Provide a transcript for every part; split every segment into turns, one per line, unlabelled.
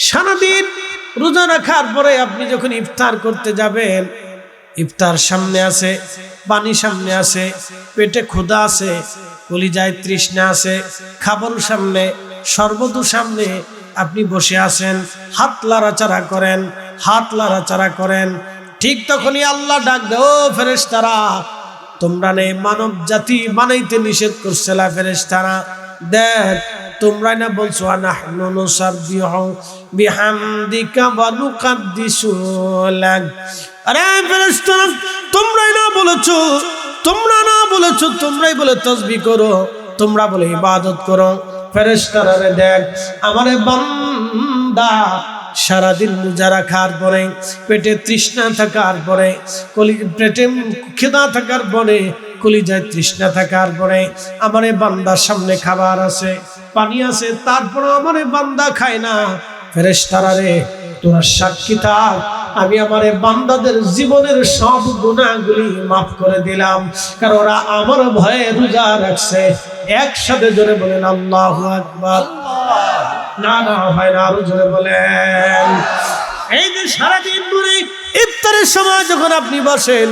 সারাদিন রোজা রাখার পরে আপনি যখন ইফতার করতে যাবেন, ইফতার সামনে আছে, পানি সামনে আছে, পেটে ক্ষুধা আছে, কলিজায় তৃষ্ণা আছে, খাবার সামনে, শরবত সামনে, আপনি বসে আছেন, হাত লাড়াচাড়া করেন, হাত লাড়াচাড়া করেন। ঠিক তখনই আল্লাহ ডাক দেয়, ও ফেরেশতারা, তোমরা নে মানব জাতি বানাইতে নিষেধ করছিলা ফেরেশতারা, দেখ তোমরা না বলছো আনাহনু নুসাব্বিহু বিহামদিকা ওয়া নুকাদ্দিসু লাক। আরে ফেরেশতারা, তোমরাই না বলেছো, তোমরা না বলেছো, তোমরাই বলে তাসবিহ করো, তোমরা বলে ইবাদত করো। ফেরেশতারা রে দেখ, আমারে বান্দা সারাদিন রোজা রাখার পরে, পেটে তৃষ্ণা থাকার পরে, পেটে খিদা থাকার পরে, কলিজায় তৃষ্ণা থাকার পরে, আমারে বান্দার সামনে খাবার আছে, পানি আছে, তারপর আমারে বান্দা খায় না। ফেরেশতারা রে, তোরা সাক্ষী থাক, আমি আমারে বান্দাদের জীবনের সব গুনাহগুলি মাফ করে দিলাম, কারণ ওরা আমার ভয়ে রোজা রাখছে। একসাথে জোরে বলেন আল্লাহু আকবার। না না হয় না, আরো জোরে বলেন। এই যে সারাদিন ধরে ইফতারের সময় যখন আপনি বসেন,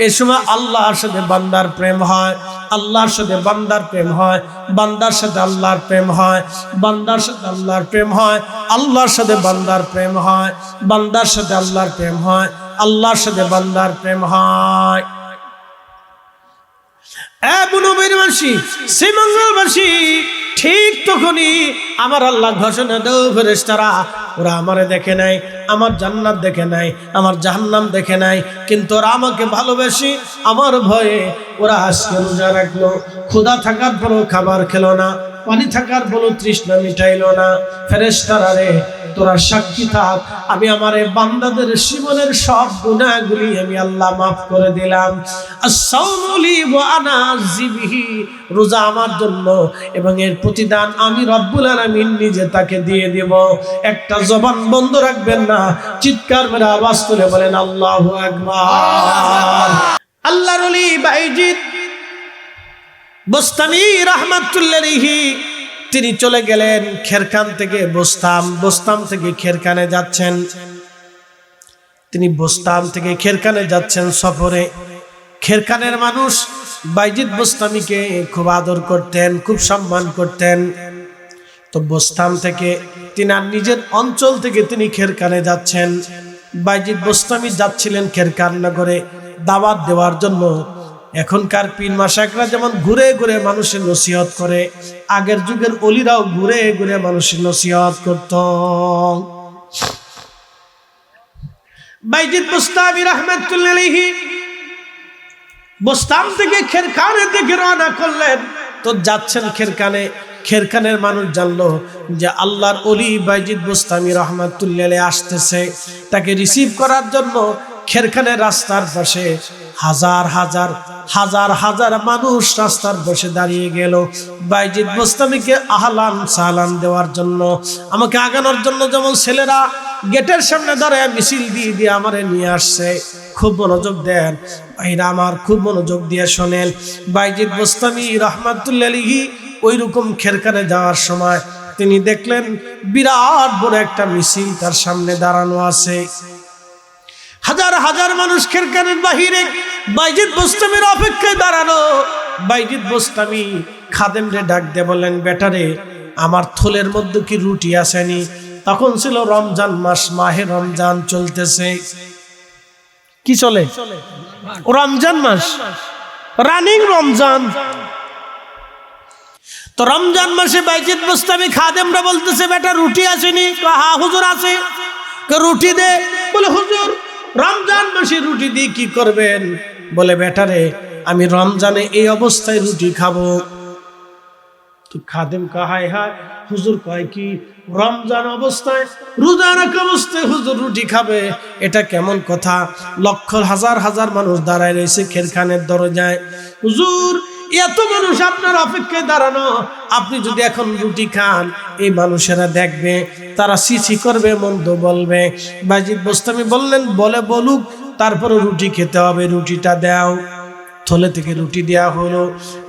এই সময় আল্লাহর সাথে বান্দার প্রেম হয়, আল্লাহর সাথে বান্দার প্রেম হয়, বান্দার সাথে আল্লাহর প্রেম হয়, বান্দার সাথে আল্লাহর প্রেম হয়, আল্লাহর সাথে বান্দার প্রেম হয়, বান্দার সাথে আল্লাহর প্রেম হয়, আল্লাহর সাথে বান্দার প্রেম হয়। বুনবেরবাসী, শ্রীমঙ্গলবাসী, ঠিক তখনই আমার আল্লাহ ঘোষণা দেও, ফেরেশতারা, ওরা আমারে দেখে নাই, আমার জান্নাত দেখে নাই, আমার জাহান্নাম দেখে নাই, কিন্তু ওরা আমাকে ভালোবাসি, আমার ভয়ে ওরা আজকে রোজা রাখলো, ক্ষুধা থাকার পরও খাবার খেলো না, পানি থাকার পরও তৃষ্ণা মিটাইলো না। ফেরেশতারা রে, তোরা সাক্ষী থাক, আমি আমার বান্দাদের জীবনের সব গুনাহগুলি আমি আল্লাহ মাফ করে দিলাম। আস-সাওমু লি ওয়া আনা আযি বিহি, রোজা আমার জন্য এবং এর প্রতিদান আমি রব্বুল আলামিন নিজে তাকে দিয়ে দেব। একটা জবান বন্ধ রাখবেন না, চিৎকার মেরে আওয়াজ তুলে বলেন আল্লাহু আকবার। আল্লাহর ওলি বাইজিদ বোস্তামি রাহমাতুল্লাহি আলাইহি, তিনি চলে গেলেন খেরখান থেকে বোস্তাম থেকে খেরখানে যাচ্ছেন। তিনি বোস্তাম থেকে খেরখানে যাচ্ছেন সফরে। খেরখানের মানুষ বাইজিদ বোস্তামিকে খুব আদর করতেন, খুব সম্মান করতেন। তো বোস্তাম থেকে তিনি আর নিজের অঞ্চল থেকে তিনি খেরখানে যাচ্ছেন। বাইজিদ বোস্তামি যাচ্ছিলেন খেরখান নগরে দাওয়াত দেওয়ার জন্য। এখনকার পীর মাশায়েখরা যেমন ঘুরে ঘুরে মানুষের নসিহত করে, আগের যুগের ওলিরাও ঘুরে ঘুরে মানুষের নসিহত করত। বাইজিদ বোস্তামি রাহমাতুল্লাহি আলাইহি বোস্তাম থেকে খেরখানের দিকে রওনা করলেন। তো যাচ্ছেন খেরখানে, খেরখানের মানুষ জানলো যে আল্লাহর ওলি বাইজিদ বোস্তামি রাহমাতুল্লাহি আলাইহি আসতেছে। তাকে রিসিভ করার জন্য খেরখানের রাস্তার পাশে হাজার হাজার হাজার হাজার মানুষ রাস্তার বসে দাঁড়িয়ে গেল বাইজিদ বোস্তামিকে আহলান সালান দেওয়ার জন্য, আমাকে আগানোর জন্য। যেমন ছেলেরা গেটের সামনে দাঁড়ায় মিছিল দিয়ে দিয়ে আমারে নিয়ে আসছে। খুব মনোযোগ দেন ভাইরা আমার, খুব মনোযোগ দিয়ে শোনেন। বাইজিদ বোস্তামি রাহমাতুল্লাহি আলাইহি ওই রকম খেরখানে যাওয়ার সময় তিনি দেখলেন বিরাট বড় একটা মিছিল তার সামনে দাঁড়ানো আছে। হাজার হাজার মানুষ খেরখানের বাহিরে বাইজিদ বোস্তামির অপেক্ষায় দাঁড়ানো। বাইজিদ বোস্তামি খাদেমরে ডাক দিয়ে বললেন, বেটারে, আমার থলের মধ্যে কি রুটি আসেনি? তখন ছিল রমজান মাস, মাহে রমজান চলতেছে। কি চলে? রমজান মাস, রানিং রমজান। তো রমজান মাসে বাইজিদ বোস্তামি খাদেমরা বলতেছে, বেটা রুটি আসেনি? হ্যাঁ হুজুর আছে। রুটি দে। বলে হুজুর রমজান মাসে রুটি দিয়ে কি করবেন? বলে বেটারে, আমি রমজানে এই অবস্থায় রুটি খাবো। তো খাদেম কাহায় হায়, হুজুর কয় কি রমজান অবস্থায়, রোজা রাখা অবস্থায় হুজুর রুটি খাবে? এটা কেমন কথা? লক্ষ হাজার হাজার মানুষ দাঁড়ায় রয়েছে খেরখানের দরজায়। হুজুর এত মানুষ আপনার অপেক্ষায় দাঁড়ানো, আপনি যদি এখন রুটি খান এই মানুষেরা দেখবে, তারা সিসি করবে, মন্দ বলবে। বাইজিদ বোস্তামি বললেন, বলে বলুক, তারপরে রুটি খেতে হবে, রুটিটা দাও। থলে থেকে রুটি দেয়া হলো।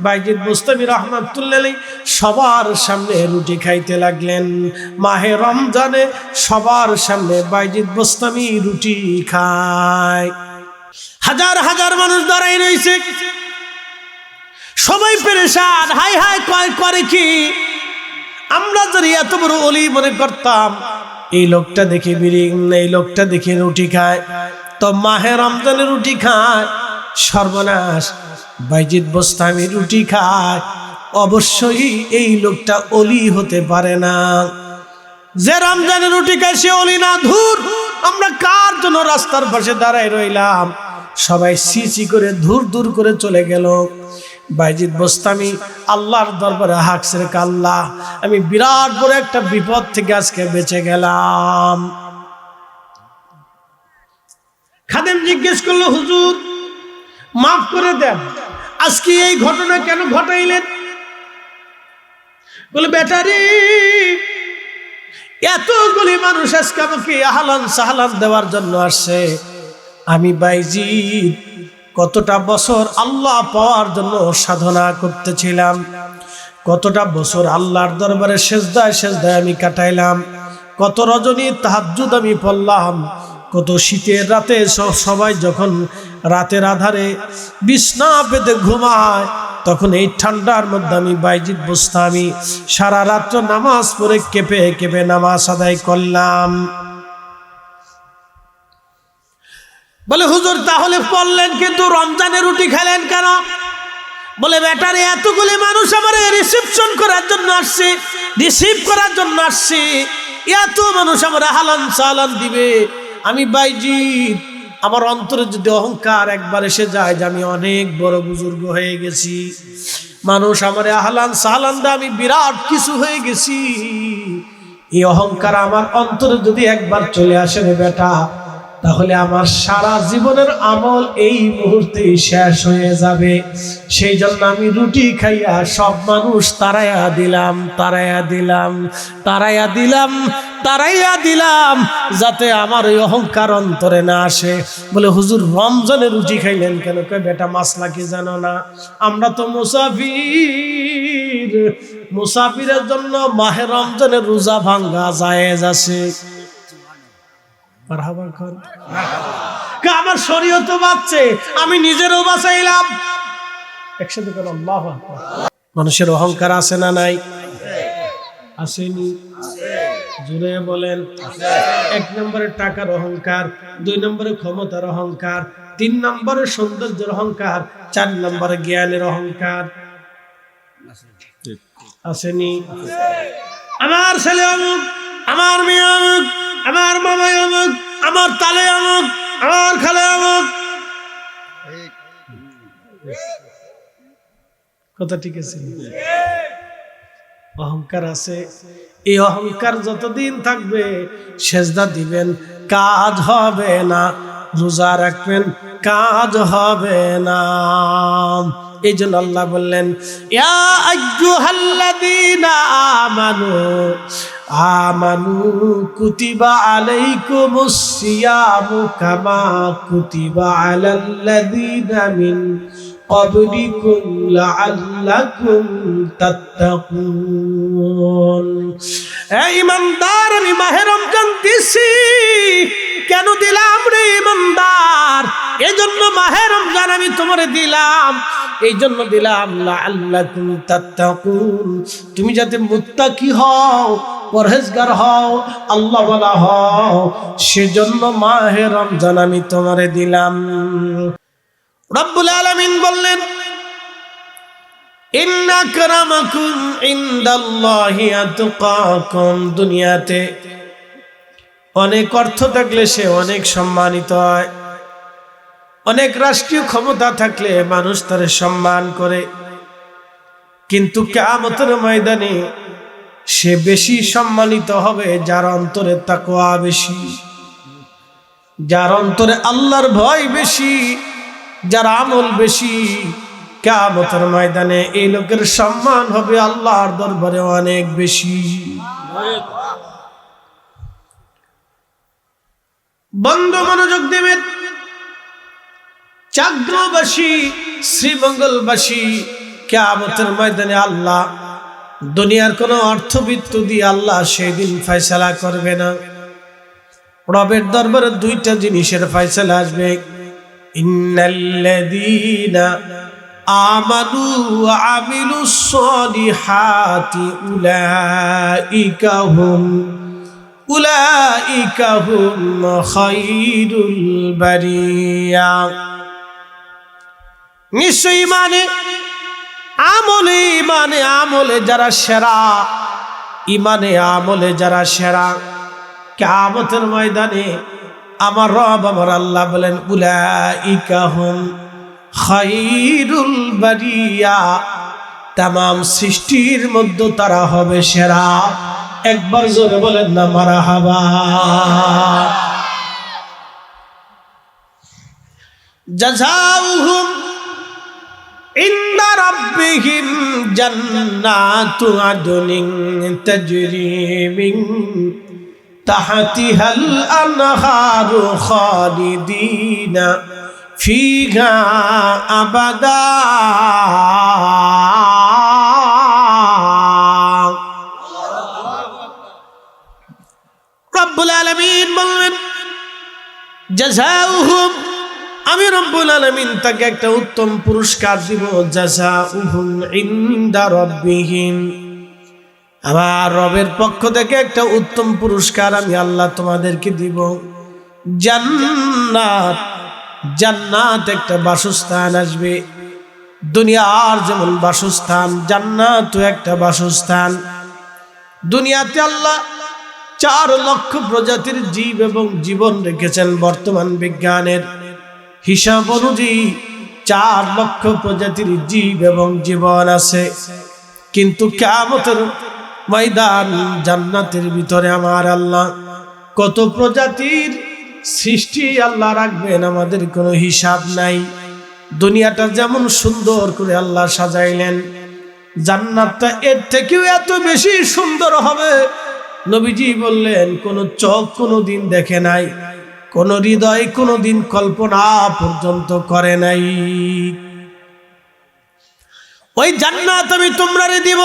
বাইজিদ বোস্তামি রাহমাতুল্লাহ আলাইহি সবার সামনে রুটি খাইতে লাগলেন। মাহে রমজানে সবার সামনে বাইজিদ বোস্তামি রুটি খায়। হাজার হাজার মানুষ দাঁড়াই রয়েছে, সবাই পেরেশান। হাই হাই কয় করে কি? আমরা যদি এত বড় ওলি মনে করতাম, এই লোকটা দেখে বিড়ি, এই লোকটা দেখে রুটি খায়, তো মাহে রমজানে রুটি খায়, সর্বনাশ। বাইজিদ বোস্তামি রুটি খায়, অবশ্যই এই লোকটা ওলি হতে পারে না। যে রমজানে রুটি খায় সে ওলি না। ধুর, আমরা কার জন্য রাস্তার পাশে দাঁড়ায় রইলাম? সবাই সিসি করে ধুর ধুর করে চলে গেল। বাইজিদ বোস্তামি আল্লাহর দরবারে হাঁকছে, আল্লাহ, আমি বিরাট বড় একটা বিপদ থেকে আজকে বেঁচে গেলাম। খাদেম জিজ্ঞেস করলো, হুজুর মাফ করে দেন, আজকে এই ঘটনা কেন ঘটাইলেন? বলে, বেটারি, এতগুলি মানুষ আজকে আমাকে আহলান সাহলান দেওয়ার জন্য আসছে। আমি বাইজিদ কতটা বছর আল্লাহ পাওয়ার জন্য সাধনা করতেছিলাম, কতটা বছর আল্লাহর দরবারে সেজদায় সেজদায় আমি কাটাইলাম, কত রজনী তাহাজ্জুদ আমি পড়লাম, কত শীতের রাতে সবাই যখন রাতের আধারে বিছনা পেতে ঘুমায়, তখন এই ঠান্ডার মধ্যে আমি বাইজিদ বোস্তামি সারা রাত্র নামাজ পড়ে কেঁপে কেঁপে নামাজ আদায় করলাম। বলে, হুজুর তাহলে পড়লেন কিন্তু রমজানে রুটি খেলেন কেন? বলে, ব্যাটারে, এতগুলি মানুষ আমার রিসিপশন করার জন্য আসছে, রিসিভ করার জন্য আসছে, এত মানুষ আমার আহলান সাহলান দিবে। আমি বাইজিদ, আমার অন্তরে যদি অহংকার একবার এসে যায় যে আমি অনেক বড় বুজুর্গ হয়ে গেছি, মানুষ আমার আহলান সাহলান দা আমি বিরাট কিছু হয়ে গেছি, এই অহংকার আমার অন্তরে যদি একবার চলে আসে রে বেটা, তাহলে আমার সারা জীবনের আমল এই মুহূর্তে শেষ হয়ে যাবে। সেই জন্য আমি রুটি খাইয়া সব মানুষ তাড়াইয়া দিলাম, তাড়াইয়া দিলাম, তাড়াইয়া দিলাম, তাড়াইয়া দিলাম, যাতে আমার ওই অহংকার অন্তরে না আসে। বলে, হুজুর রমজানে রুটি খাইলেন কেন? কয়, বেটা মাসলা কি জানো না? আমরা তো মুসাফির, মুসাফিরের জন্য মাহে রমজানের রোজা ভাঙ্গা জায়েজ আছে। আমার শরীয়ত বাঁচছে, আমি নিজেরও বাঁচাইলাম। একসাথে করে আল্লাহু আকবার। মানুষের অহংকার আছে না নাই? আসেনি? জুড়ে বলেন। 1 নম্বরে টাকার অহংকার, 2 নম্বরে ক্ষমতার অহংকার, 3 নম্বরে সৌন্দর্যের অহংকার, 4 নম্বরে জ্ঞানের অহংকার। আসেনি? আমার ছেলে অমুক, আমার মেয়ে অমুক, আমার মামা অমুক, আমার তালে অমুক, আমার খালে অমুক। কথা ঠিক আছে? অহংকার আছে। এই অহংকার যতদিন থাকবে সেজদা দিবেন, কাজ হবে না, রোজা রাখবেন, কাজ হবে না। এই জন্য আল্লাহ বললেন, ইয়া আইয়ুহাল্লাযীনা আমানু আমানু কুতিবা আলাইকুমুস সিয়ামু কামা কুতিবা আলাল্লাযীনা মিন ক্বাবলিকুম লাআল্লাকুম তাত্তাকুন। এই ইমানদার, আমি মাহে রমজান দিছি। কেন দিলাম রে ইমানদার? এজন্য মাহে রমজান আমি তোমারে দিলাম, এই জন্য দিলাম লাআল্লাকুম তাত্তাকুন, তুমি যাতে মুত্তাকি হও, পরহেজগার হও, আল্লাহওয়ালা হও, সেজন্য মাহে রমজান আমি তোমারে দিলাম। রব্বুল আলামিন বললেন, ইন্না আকরামাকুম ইনদাল্লাহি আতকাকুম। দুনিয়াতে অনেক অর্থ থাকলে সে অনেক সম্মানিত হয়, অনেক রাষ্ট্রীয় ক্ষমতা থাকলে মানুষ তারে সম্মান করে, কিন্তু কিয়ামতের ময়দানে সে বেশি সম্মানিত হবে যার অন্তরে তাকওয়া বেশি, যার অন্তরে আল্লাহর ভয় বেশি, যার আমল বেশি। কিয়ামতের ময়দানে এই লোকের সম্মান হবে আল্লাহর দরবারে অনেক বেশি। বন্ধু মনোযোগ দেবেন। চাকদাবাসী শ্রীমঙ্গলবাসী কিয়ামতের ময়দানে আল্লাহ দুনিয়ার কোনো অর্থবিত্ত দিয়ে আল্লাহ সেদিন ফয়সালা করবে না। রবের দরবারে দুইটা জিনিসের ফয়সালা আসবে। ইন্নাল্লাযীনা আমানু ওয়া আমিলুস সলিহাতি উলাইকা হুম খায়রুল বারিয়া। নিশ্চয়ই আমলে যারা সেরা, ইমানে আমলে যারা সেরা, কিয়ামতের ময়দানে আমার রব আমার আল্লাহ বলেন উলাইকা হুম খায়রুল বারিয়া, তামাম সৃষ্টির মধ্যে তারা হবে সেরা। একবার জোরে বলেন না মারহাবা। জাযাউহুম ইনদা রাব্বিহিম জান্নাতু আদনিন তাজরি মিন তাহতিহাল আনহারু খালিদিনা ফিহা আবাদা। রব্বুল আলামিন বললেন জাযাউহুম, আমি রব্বুল আলামিন তাকে একটা উত্তম পুরস্কার দিব। জাযাউহুম ইনদা রাব্বিহিম, আমার রবের পক্ষ থেকে একটা উত্তম পুরস্কার আমি আল্লাহ তোমাদেরকে দিব। জান্নাত, জান্নাত একটা বাসস্থান আসবে। দুনিয়ার যেমন বাসস্থান, জান্নাতও একটা বাসস্থান। দুনিয়াতে আল্লাহ 4 লক্ষ প্রজাতির জীব এবং জীবন রেখেছেন। বর্তমান বিজ্ঞানের হিসাব অনুযায়ী 4 লক্ষ প্রজাতির জীব এবং জীবন আছে। কিন্তু কিয়ামতের ময়দান জান্নাতের ভিতরে আমার আল্লাহ কত প্রজাতির সৃষ্টি আল্লাহ রাখবেন, আমাদের কোনো হিসাব নাই। দুনিয়াটা যেমন সুন্দর করে আল্লাহ সাজাইলেন, জান্নাতটা এর থেকেও এত বেশি সুন্দর হবে। নবীজি বললেন কোন চোখ কোনোদিন দেখে নাই, কোন হৃদয় কোনোদিন কল্পনা পর্যন্ত করে নাই। ওই জান্নাত আমি তোমরারে দিব।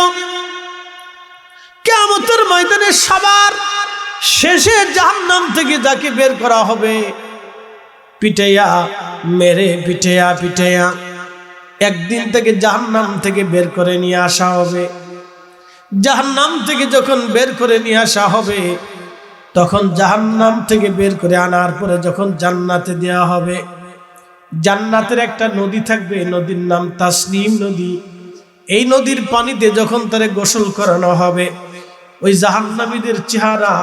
কিয়ামতের ময়দানে সবার শেষে জাহান্নাম থেকে যাকে বের করা হবে, পিটাইয়া মেরে পিটাইয়া একদিন থেকে জাহান্নাম থেকে বের করে নিয়ে আসা হবে। জাহান্নাম থেকে যখন বের করে নিয়ে আসা হবে, তখন জাহান্নাম থেকে বের করে আনার পরে যখন জান্নাতে দেওয়া হবে, জান্নাতের একটা নদী থাকবে, নদীর নাম তাসনিম নদী। এই নদীর পানিতে যখন তারে গোসল করানো হবে, ওই জাহান্নামীদের চেহারা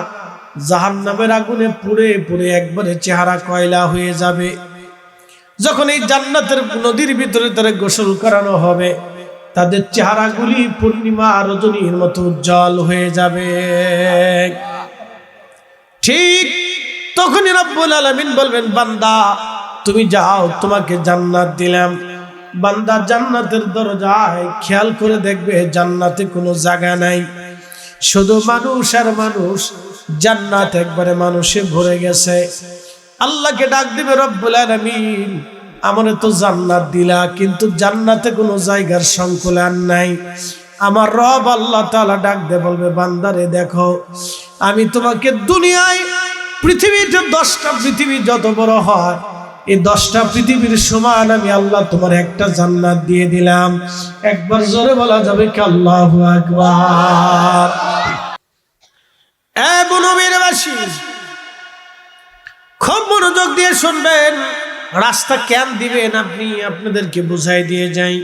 জাহান্নামের আগুনে পুড়ে পুড়ে একবারে চেহারা কয়লা হয়ে যাবে। যখন এই জান্নাতের নদীর ভিতরে তারে গোসল করানো হবে, তাদের চেহারাগুলি পূর্ণিমা রজনীর মতো উজ্জ্বল হয়ে যাবে। ঠিক তখনই রব্বুল আলামিন বলবেন বান্দা তুমি যাও, তোমাকে জান্নাত দিলাম। বান্দা জান্নাতের দরজায় খেয়াল করে দেখবে জান্নাতে কোনো জায়গা নাই, শুধু মানুষ আর মানুষ। জান্নাত একবারে মানুষে ভরে গেছে। আল্লাহকে ডাক দিবে রব্বুল আলামিন আমারে তো জান্নাত দিলা, কিন্তু জান্নাতে কোনো জায়গার সংকুলান নাই। আমার রব আল্লাহ তাআলা ডাক দিয়ে বলবে বান্দারে দেখো, আমি তোমাকে দুনিয়ায় পৃথিবীতে 10টা পৃথিবী যত বড় হয়, এই 10টা পৃথিবীর সমান আমি আল্লাহ তোমার একটা জান্নাত দিয়ে দিলাম। একবার জোরে বলা যাবে কি আল্লাহু আকবার। এ বনবীরবাসী খুব মনোযোগ দিয়ে শুনবেন। রাস্তা কেন দিবেন আপনি, আপনাদেরকে বুঝাই দিয়ে যাই।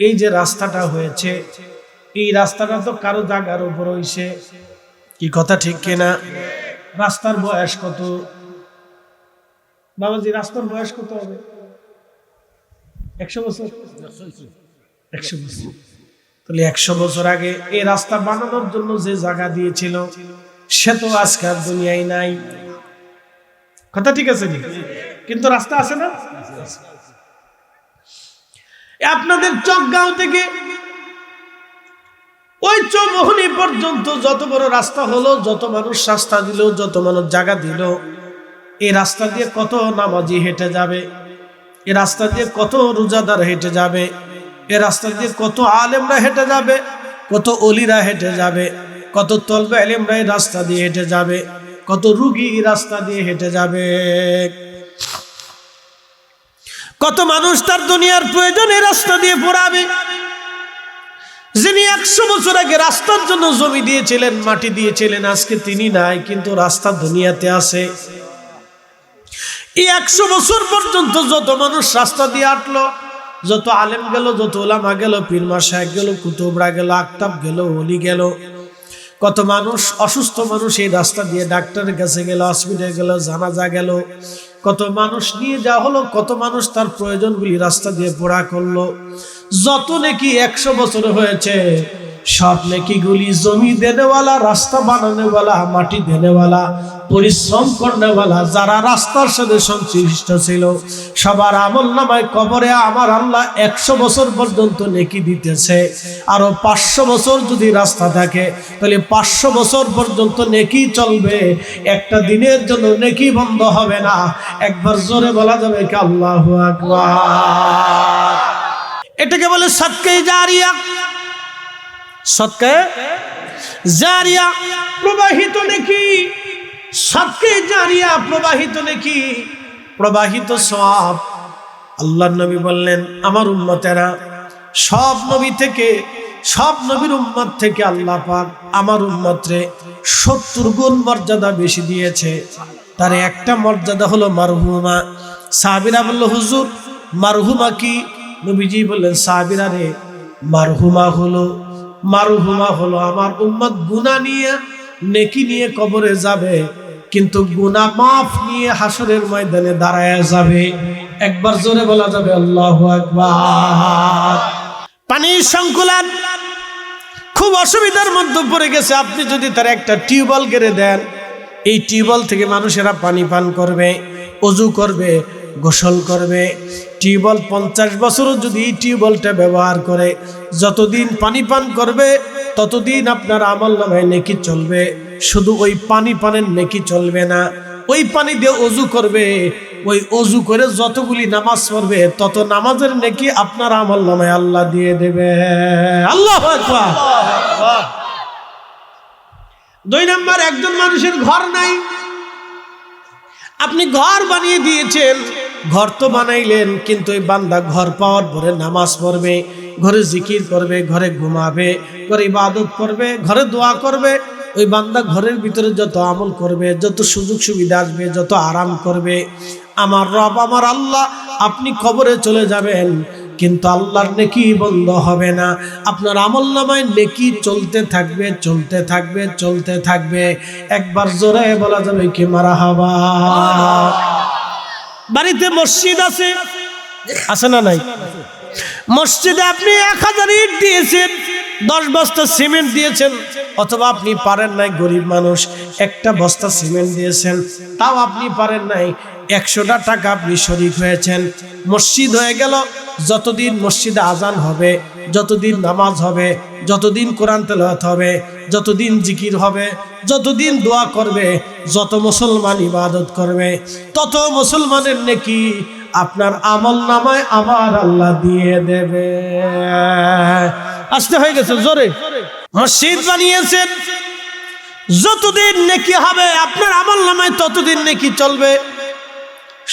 এই যে রাস্তাটা হয়েছে, এই রাস্তাটা তো কারো জায়গার উপর হইছে, কি কথা ঠিক কিনা? রাস্তার বয়স কত বাবাজি? রাস্তার বয়স কত হবে? 100 বছর। 100 বছর। তাহলে 100 বছর আগে এই রাস্তা বানানোর জন্য যে জায়গা দিয়েছিল, সে তো আজকাল দুনিয়ায় নাই। কথা ঠিক আছে, কিন্তু রাস্তা আছে না? আপনাদের চকগাঁও থেকে ওই চৌমোহনী পর্যন্ত যত বড় রাস্তা হলো, যত মানুষ রাস্তা দিল, যত মানুষ জায়গা দিল, এই রাস্তা দিয়ে কত নামাজি হেঁটে যাবে? এ রাস্তা দিয়ে কত রোজাদার হেঁটে যাবে, এ রাস্তা দিয়ে কত আলেমরা হেঁটে যাবে, কত অলিরা হেঁটে যাবে, কত তলবে আলেমরা এই রাস্তা দিয়ে হেঁটে যাবে, কত রুগী রাস্তা দিয়ে হেঁটে যাবে, কত মানুষ তার দুনিয়ার প্রয়োজনে রাস্তা দিয়ে পড়াবে। যিনি 100 বছর আগে রাস্তার জন্য জমি দিয়েছিলেন, মাটি দিয়েছিলেন, আজকে তিনি নাই, কিন্তু রাস্তা দুনিয়াতে আছে। এই 100 বছর পর্যন্ত যত মানুষ রাস্তা দিয়ে হাঁটলো, যত আলেম গেল, যত ওলামা গেল, পীর মাশায়েখ গেল, কুতুবরা গেল, আকতাব গেল, ওলি গেল, কত মানুষ অসুস্থ মানুষ এই রাস্তা দিয়ে ডাক্তারের কাছে গেল, হসপিটালে গেল, জানাজা গেল, কত মানুষ নিয়ে যাওয়া হলো, কত মানুষ তার প্রয়োজনগুলি রাস্তা দিয়ে পুরা করলো। যত নেকি 100 বছর হয়েছে, সব নেকিগুলি জমি দেনেওয়ালা, রাস্তা বানানেওয়ালা, মাটি দেনেওয়ালা, পরিশ্রম করনেওয়ালা যারা রাস্তার সাথে সংশ্লিষ্ট ছিল, সবার আমল নামায় কবরে আমার আল্লাহ 100 বছর পর্যন্ত নেকি দিতেছে। আরো 500 বছর যদি রাস্তা থাকে, তাহলে 500 বছর পর্যন্ত নেকি চলবে। একটা দিনের জন্য নেকি বন্ধ হবে না। একবার জোরে বলা যাবে কি আল্লাহু আকবার। এটাকে বলে সাদকায়ে জারিয়া। সাদকায়ে জারিয়া প্রবাহিত নেকি, সাদকায়ে জারিয়া প্রবাহিত নেকি, প্রবাহিত সওয়াব। আল্লাহর নবী বললেন, আমার উম্মতেরা, সব নবী থেকে, সব নবীর উম্মত থেকে আল্লাহ পাক আমার উম্মতরে 70 গুণ মর্যাদা বেশি দিয়েছে। তার একটা মর্যাদা হলো মারহুমা। সাহাবীরা বলল, হুজুর মারহুমা কি? নবীজি বললেন, সাহাবীরা রে, মারহুমা হলো আমার উম্মত গুনাহ নিয়ে, নেকি নিয়ে কবরে যাবে, কিন্তু গুনাহ মাফ নিয়ে হাসরের ময়দানে দাঁড়ায় যাবে। একবার জোরে বলা যাবে আল্লাহু আকবার। পানির সংকুলান খুব অসুবিধার মধ্যে পড়ে গেছে। আপনি যদি তার একটা টিউবওয়েল গেড়ে দেন, এই টিউবওয়েল থেকে মানুষেরা পানি পান করবে, ওযু করবে, গোসল করবে। টিউবওয়েল 50 বছরও যদি এই টিউবওয়েলটা ব্যবহার করে, যতদিন পানি পান করবে ততদিন আপনার আমলনামায় নেকি চলবে। শুধু ওই পানি পানের নেকি চলবে না, ওই পানি দিয়ে ওযু করবে, ওই ওযু করে যতগুলি নামাজ পড়বে তত নামাজের নেকি আপনার আমলনামায় আল্লাহ দিয়ে দেবে। আল্লাহু আকবার। 2 নম্বর, একজন মানুষের ঘর নাই, আপনি ঘর বানিয়ে দিয়েছেন, ঘর তো বানাইলেন, কিন্তু ওই বান্দা ঘর পাওয়ার পরে নামাজ পড়বে, ঘরে জিকির করবে, ঘরে ঘুমাবে, ঘরে ইবাদত করবে, ঘরে দোয়া করবে। ওই বান্দা ঘরের ভিতরে যত আমল করবে, যত সুযোগ সুবিধা আসবে, যত আরাম করবে, আমার রব, আমার আল্লাহ, আপনি কবরে চলে যাবেন, কিন্তু আল্লাহর নেকি বন্ধ হবে না। আপনার আমলনামায় নেকি চলতে থাকবে, চলতে থাকবে, চলতে থাকবে। একবার জোরে বলা যাবে কি মারহাবা। বাড়িতে মসজিদ আছে না নাই? মসজিদে আপনি 1000 ইট দিয়েছেন, 10 বস্তা সিমেন্ট দিয়েছেন, অথবা আপনি পারেন নাই, গরিব মানুষ, একটা বস্তা সিমেন্ট দিয়েছেন, তাও আপনি পারেন নাই, 100টা টাকা আপনি শরীক হয়েছেন, মসজিদ হয়ে গেল। যতদিন মসজিদে আজান হবে, যতদিন নামাজ হবে, যতদিন কোরআন তেলাওয়াত হবে, যতদিন জিকির হবে, যতদিন দোয়া করবে, যত মুসলমান ইবাদত করবে, তত মুসলমানের নেকি আপনার আমল নামায় আমার আল্লাহ দিয়ে দেবে। আসতে হয়ে গেছে জোরে। মসজিদ বানিয়েছেন, যতদিন নেকি হবে আপনার আমল নামায় ততদিন নেকি চলবে।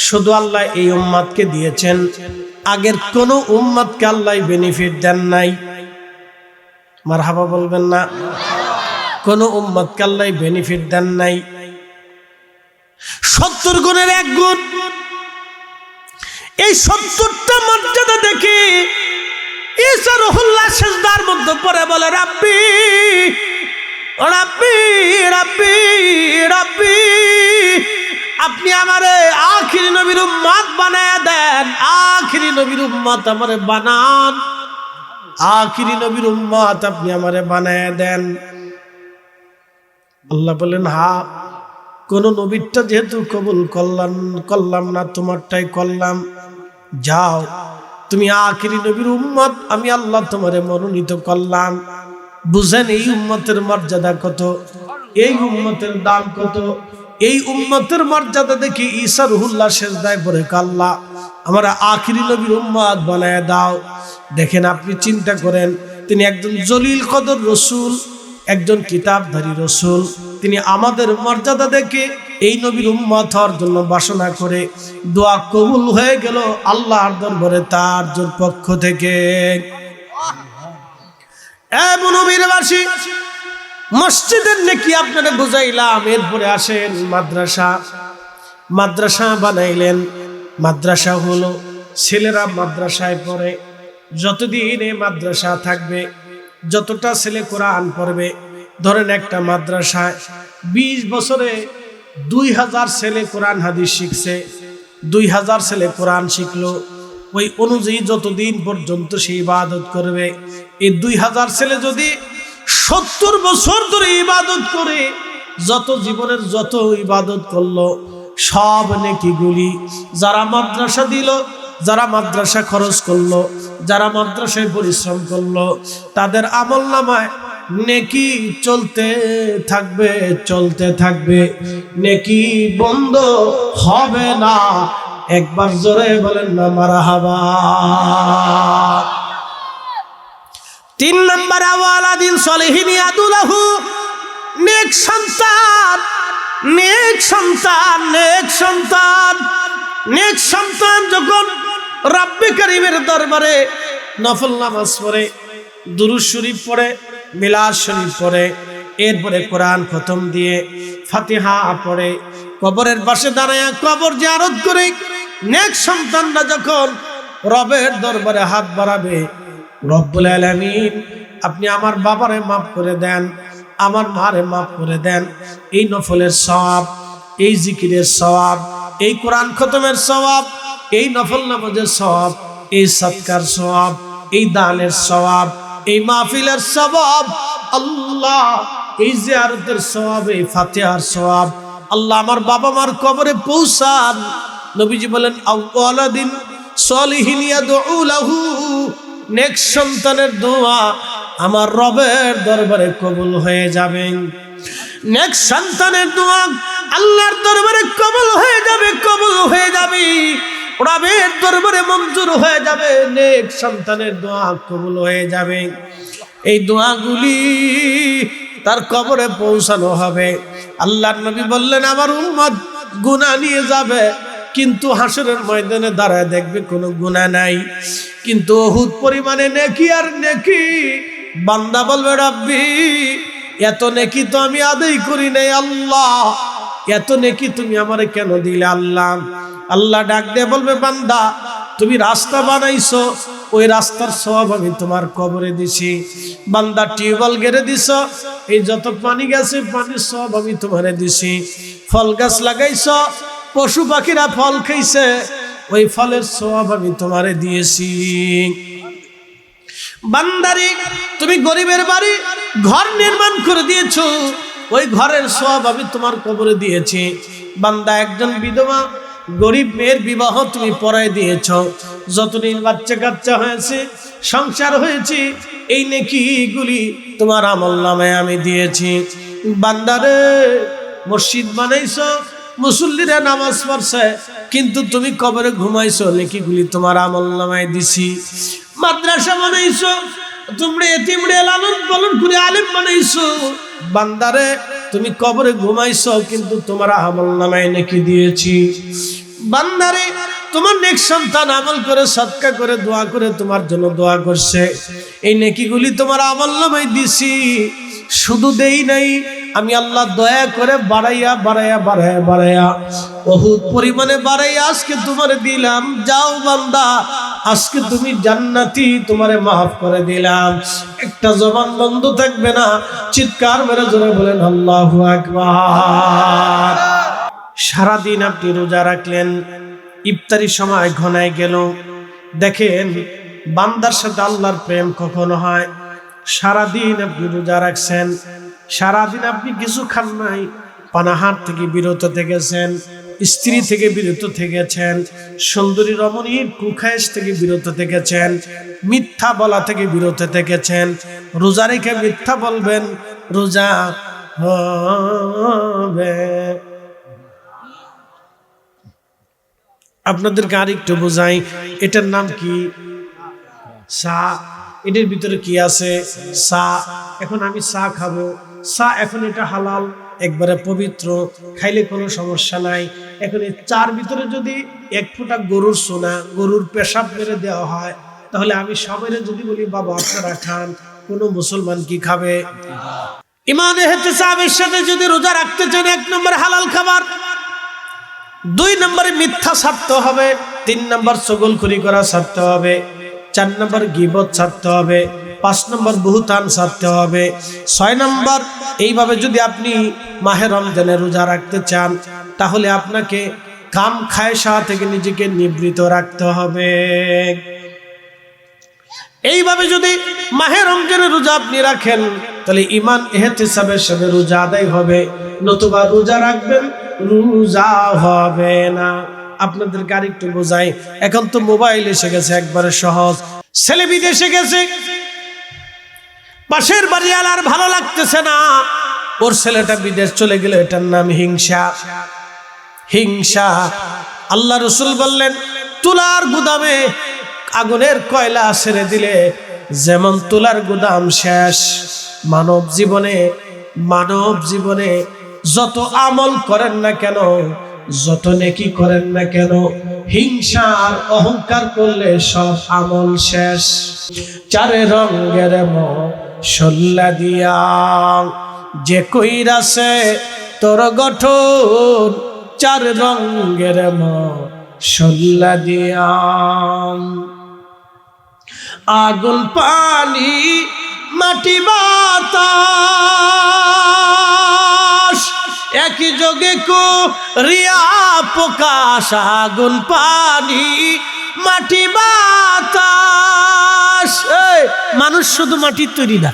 শুধু আল্লাহ এই উম্মতকে দিয়েছেন, আগের কোন উম্মতকে আল্লাহ বেনিফিট দেন নাই। মারহাবা বলবেন না? কোন উম্মতকে আল্লাহ বেনিফিট দেন নাই। 70 গুণের 1 গুণ। এই 70টা মর্যাদা দেখে ঈসা রুহুল্লাহ সিজদার মধ্যে পড়ে বলে, রাব্বি রাব্বি রাব্বি রাব্বি, আপনি আমারে আখিরি নবীর উম্মত বানায় দেন, আখিরি নবীর উম্মত আমারে বানান, আখিরি নবীর উম্মত আপনি আমারে বানায় দেন। আল্লাহ বলেন, হ্যাঁ, কোন নবীরটা যেহেতু কবুল করলাম না, তোমারটাই করলাম, যাও তুমি আখিরি নবীর উম্মত, আমি আল্লাহ তোমারে মনোনীত করলাম। বুঝেন এই উম্মতের মর্যাদা কত, এই উম্মতের দাম কত, এই উম্মতের মর্যাদা দেখি ঈসা রুহুল্লাহ সিজদায় পড়ে, আল্লাহ আমরা আখিরি নবীর উম্মত বানায় দাও। দেখেন, আপনি চিন্তা করেন, তিনি একজন জলিল কদর রসুল, একজন কিতাবধারী রসুল, তিনি আমাদের মর্যাদা দেখে এই নবীর উম্মত হওয়ার জন্য বাসনা করে দোয়া কবুল হয়ে গেল আল্লাহর দরবারে তার পক্ষ থেকে। নবীরবাসী, মসজিদের নেকি আপনারা বুঝাইলাম, এরপরে আসেন মাদ্রাসা। মাদ্রাসা বানাইলেন। মাদ্রাসা হলো ছেলেরা মাদ্রাসায় পড়ে, যতদিন এই মাদ্রাসা থাকবে, যতটা ছেলে কোরআন পড়বে, ধরেন একটা মাদ্রাসায় 20 বছরে 2000 ছেলে কোরআন হাদিস শিখছে, 2000 ছেলে কোরআন শিখলো, ওই অনুযায়ী যতদিন পর্যন্ত সে ইবাদত করবে, এই 2000 ছেলে যদি 70 বছর ধরে ইবাদত করে, যত জীবনের যত ইবাদত করলো সব নেকিগুলি যারা মাদ্রাসা দিল, যারা মাদ্রাসা খরচ করলো, যারা মাদ্রাসায় পরিশ্রম করলো, তাদের আমলনামায় নেকি চলতে থাকবে, চলতে থাকবে, নেকি বন্ধ হবে না। একবার জোরে বলেন না মারহাবা। 3 নম্বর, আওয়ালাদিন সলিহিন ইয়াদুলাহু, নেক সন্তান, নেক সন্তান, নেক সন্তান, নেক সন্তান যখন রব্বে কারীমের দরবারে নফল নামাজ পড়ে, দুরূদ শরীফ পড়ে, মিলাদ শরীফ পড়ে, এরপরে কোরআন খতম দিয়ে ফাতিহা পড়ে, কবরের পাশে দাঁড়ায় কবর জিয়ারত করে, নেক সন্তানরা যখন রবের দরবারে হাত বাড়াবে, রব্বুল আলামিন আপনি আমার বাবারে মাফ করে দেন, আমার মারে মাফ করে দেন, এই নফলের সওয়াব, এই জিকিরের সওয়াব, এই কোরআন খতমের সওয়াব, এই নফল নামাজের সওয়াব, এই সদকার সওয়াব, এই দানের সওয়াব, এই মাহফিলের সওয়াব, আল্লাহ এই জিয়ারতের সওয়াব, এই ফাতিহার সওয়াব, আল্লাহ আমার বাবা মার কবরে পৌঁছান। নবীজি বলেন, আওয়ালাদিন সলিহিন ইয়াদউ লাহু, নেক সন্তানের দোয়া আমার রবের দরবারে কবুল হয়ে যাবে। নেক সন্তানের দোয়া আল্লাহর দরবারে কবুল হয়ে যাবে, কবুল হয়ে যাবে, রবের দরবারে মঞ্জুর হয়ে যাবে, নেক সন্তানের দোয়া কবুল হয়ে যাবে। এই দোয়াগুলি তার কবরে পৌঁছানো হবে। আল্লাহর নবী বললেন, আমার উম্মত গুনাহ নিয়ে যাবে, কিন্তু হাসরের ময়দানে দাঁড়ায় দেখবে কোনো গুনাহ নাই, কিন্তু বহুত পরিমাণে নেকি আর নেকি। বান্দা বলবে, রব্বি এত নেকি তো আমি আদায় করি নাই, আল্লাহ এত নেকি তুমি আমারে কেন দিলে? আল্লাহ আল্লাহ ডাক দিয়ে বলবে, বান্দা তুমি রাস্তা বানাইছো, ওই রাস্তার সওয়াব আমি তোমার কবরে দিছি। বান্দা টিউবওয়েল গেড়ে দিছ, এই যত পানি গেছে পানির সওয়াব আমি তোমারে দিছি। ফল গাছ লাগাইছ, পশু পাখিরা ফল খাইছে, ওই ফলের সওয়াব আমি তোমারে দিয়েছি। বান্দারে তুমি গরিবের বাড়ি ঘর নির্মাণ করে দিয়েছো, ওই ঘরের সওয়াব আমি তোমার কবরে দিয়েছি। বান্দা একজন বিধবা গরিব মেয়ের বিবাহ তুমি পড়ায় দিয়েছ, যতদিন বাচ্চা কাচ্চা হয়েছে, সংসার হয়েছে, এই নেকিগুলি তোমার আমলনামায় আমি দিয়েছি। বান্দারে মসজিদ বানাইছো, মুসল্লিরা নামাজ পড়ছে, কিন্তু তুমি কবরে ঘুমাইছো, নেকিগুলি তোমার আমলনামায় দিছি। মাদ্রাসা বানাইছো, তোমরা এতিমরে লালন পালন করে আলেম বানাইছো, বান্দারে তুমি কবরে ঘুমাইছো, কিন্তু তোমার আমলনামায় নেকি দিয়েছি। বান্দারে তোমার নেক সন্তান আমল করে সদকা করে দোয়া করে তোমার জন্য দোয়া করছে, এই নেকিগুলি তোমার আমলনামায় দিছি। শুধু দেই নাই, আমি আল্লাহ দয়া করে বাড়াইয়া বাড়াইয়া বাড়াইয়া বাড়াইয়া বহুত পরিমাণে বাড়াইয়া আজকে তোমারে দিলাম। যাও বান্দা, আজকে তুমি জান্নাতি, তোমারে মাফ করে দিলাম। একটা জবান বন্ধ থাকবে না, চিৎকার মেরে জোরে বলেন আল্লাহু আকবার। সারাদিন আপনি রোজা রাখলেন, ইফতারির সময় ঘনায় গেল। দেখেন বান্দার সাথে আল্লাহর প্রেম কখনো হয়। সারাদিন আপনি রোজা রাখছেন, সারাদিন আপনি কিছু খান নাই, পানাহার থেকে বিরত থেকেছেন, স্ত্রী থেকে বিরত থেকেছেন, সুন্দরী রমণীর কুখায়েশ থেকে বিরত থেকেছেন, মিথ্যা বলা থেকে বিরত থেকেছেন। রোজা রেখে মিথ্যা বলবেন, রোজা হবে আপনাদেরকে আরেকটু বোঝাই, এটার নাম কি? সা। এটার ভিতরে কি আছে? সা। এখন আমি সা খাবো, সা, এখন এটা হালাল, একবারে পবিত্র, খাইলে কোনো সমস্যা নাই। এখন এই চার ভিতরে যদি এক ফোঁটা গরুর সোনা, গরুর পেশাব মেরে দেওয়া হয়, তাহলে আমি সবাই যদি বলি বাবা আপনারা খান, কোনো মুসলমান কি খাবে? ইমানে ইহতিসাবের সাথে যদি রোজা রাখতে চান, 1 নম্বর হালাল খাবার, 2 নম্বরে মিথ্যা ছাড়তে হবে, 3 নম্বর চগলখড়ি করা ছাড়তে হবে, 4 নম্বর গীবত ছাড়তে হবে, 5 নম্বর বুহতান ছাড়তে হবে, 6 নম্বর এইভাবে যদি আপনি মাহে রমজানে রোজা রাখতে চান, তাহলে আপনাকে কাম খায়সা থেকে নিজেকে নিবৃত রাখতে হবে। এইভাবে যদি মাহে রমজানের রোজা আপনি রাখেন, তাহলে ঈমান ইহতিসাবের সাথে রোজা আদায় হবে, নতুবা রোজা রাখবেন রোজা হবে না। আপনাদেরকে আরেকটু বোঝাই, এখন তো মোবাইল এসে গেছে, একবারে সহজ। ছেলে বিদেশে গেছে, পাশের বাড়িওয়ালার ভালো লাগতেছে না, ওর ছেলেটা বিদেশ চলে গেল, এটার নাম হিংসা। হিংসা। আল্লাহ রাসূল বললেন, তুলার গুদামে আগুনের কয়লা ছেড়ে দিলে যেমন তুলার গুদাম শেষ, মানব জীবনে যত আমল করেন না কেন, যত নেকি করেন না কেন, হিংসা আর অহংকার করলে সব আমল শেষ। 4 রঙের মশলা দিয়া যে কইরাছে তোর গঠন, 4 রঙের মশলা দিয়া। আগুন পানি মাটি বাতাস একই যোগে করিয়া প্রকাশ। আগুন পানি মাটি বাতাস। মানুষ শুধু মাটির তৈরি না,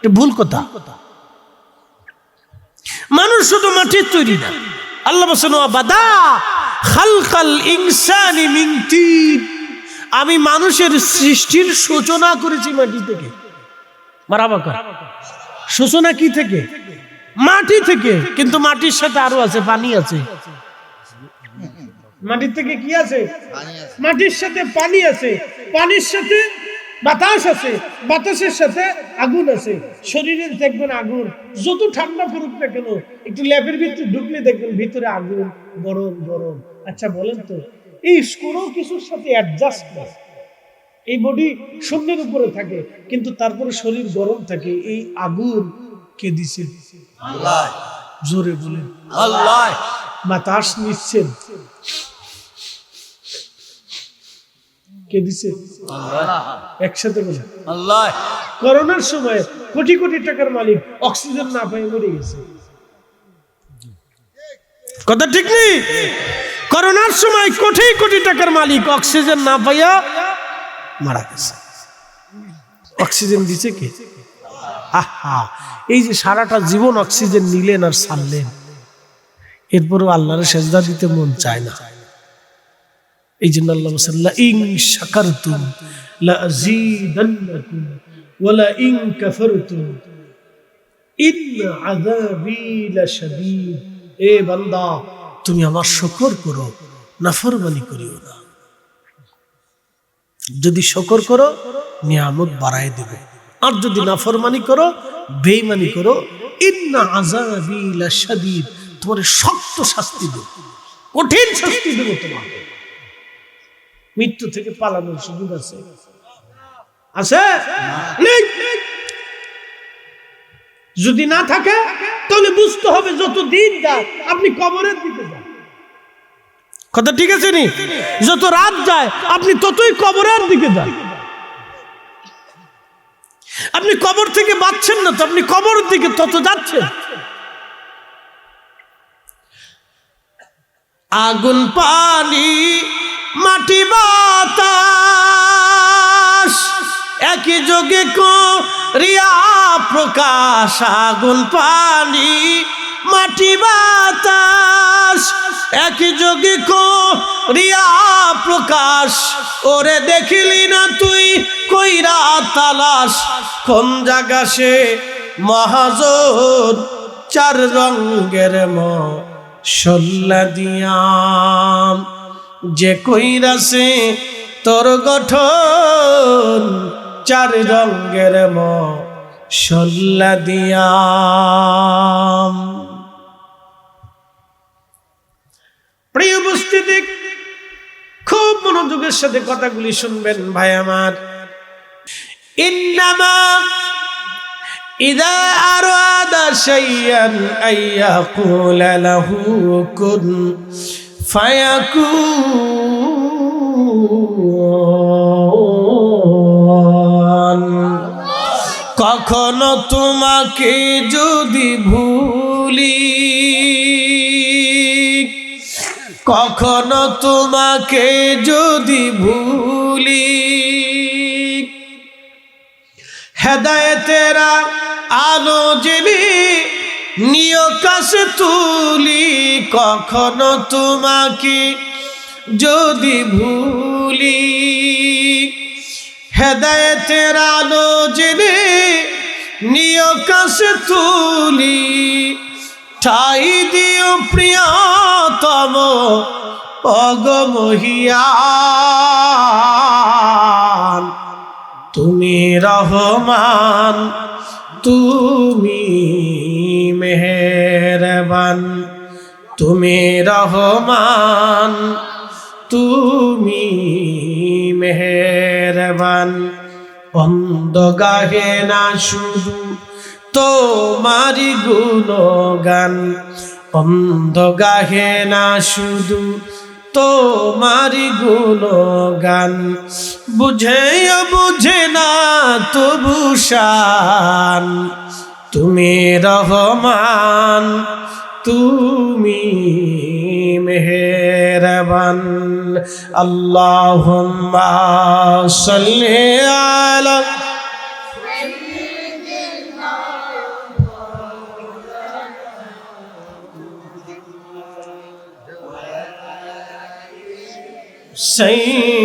এটা ভুল কথা। মানুষ শুধু মাটির তৈরি না। আল্লাহ বলেন বাদা খালকাল ইনসানি মিন তিন, আমি মানুষের সৃষ্টির সূচনা করেছি মাটি থেকে। মারাবাকা, সূচনা কি থেকে? মাটি থেকে। কিন্তু মাটির সাথে আরো আছে, পানি আছে। মাটির থেকে কি আছে? মাটির সাথে পানি আছে, পানির সাথে বাতাস আছে, বাতাসের সাথে আগুন আছে। শরীরের দেখবেন আগুন যত ঠান্ডা পড়ুক না কেন, একটু ল্যাপের ভিতরে ঢুকলে দেখবেন ভিতরে আগুন, গরম গরম। আচ্ছা বলেন তো, এই কোনো কিছুর সাথে অ্যাডজাস্ট না, এই বডি শূন্যের উপরে থাকে কিন্তু তারপরে শরীর গরম থাকে, এই আগুন কে দিছে? আল্লাহ। জোরে বলেন আল্লাহ। বাতাস নিচ্ছেন কে দিছে? আল্লাহ। একসাথে বলেন আল্লাহ। করোনার সময় কোটি কোটি টাকার মালিক অক্সিজেন না পেয়ে মরে গেছে, কথা ঠিক নেই? করোনার সময় কোটি কোটি টাকার মালিক অক্সিজেন না পাইয়া মারা গেছে। অক্সিজেন দিছে কে? আহা, এই যে সারাটা জীবন অক্সিজেন নিলেন আর ছাড়লেন, এরপরও আল্লাহর সেজদা দিতে মন চায় না। এই জন্য আল্লাহ বলেন লা ইন শাকারতুম লা আযীদান্নাকুম ওয়া লা ইন কাফারতুম ইন্না আযাবী লাশাদীদ। এ বান্দা, তুমি আমার শুকর করো, নাফরমানি করিও না। যদি শুকর করো নিয়ামত বাড়ায় দেব, আর যদি নাফরমানি করো, বেঈমানি করো, ইন্না আযাবী লাশাদীদ, তোমার শক্ত শাস্তি দেব, কঠিন শাস্তি দেব তোমাকে। মৃত্যু থেকে পালানোর সুযোগ আছে? আছে? যদি না থাকে তাহলে বুঝতে হবে যত দিন যায় আপনি কবরের দিকে যান। কথা ঠিক আছে নি? যত রাত যায় আপনি ততই কবরের দিকে যান। আপনি কবর থেকে বাঁচছেন না তো, আপনি কবরের দিকে তত যাচ্ছেন। আগুন পানি মাটি বাতাস একই যোগে করিয়া প্রকাশ। আগুন পানি মাটি বাতাস একই যোগে করিয়া প্রকাশ। ওরে দেখিলি না তুই কইরা তালাশ, কোন জায়গা সে মহাজন 4 রঙের মশলা দিয়া। যে কইরাছে তোর গঠন চার রঙের মশলা দিয়া। প্রিয় উপস্থিতি, খুব মনোযোগের সাথে কথাগুলি শুনবেন ভাই আমার। ইন্নামা ইযা আরাদা শাইআন আইয়াকুলা লাহু কুন ফায়াকুন। কখনো তোমাকে যদি ভুলি, কখনো তোমাকে যদি ভুলি, হেদায়েতের আলো জেনে নিয় কাছে তুলি। কখনো তোমাকে যদি ভুলি, হেদায়েতের আলো জেনে নিয় কাছে তুলি। ঠাই দিও প্রিয়তম অগমহিয়ান। তুমি রহমান, তুমি মেহেরবান, তুমি রহমান, তুমি মেহেরবান। অন্ধ গাহে না শুধু তোমারি গুণগান, অন্ধ গাহে না শুধু তোমারি গুণগান। বুঝেও বুঝে না তবু শান। তুমি রহমান, তুমি মেহেরবান। আল্লাহুম্মা সাল্লি আলা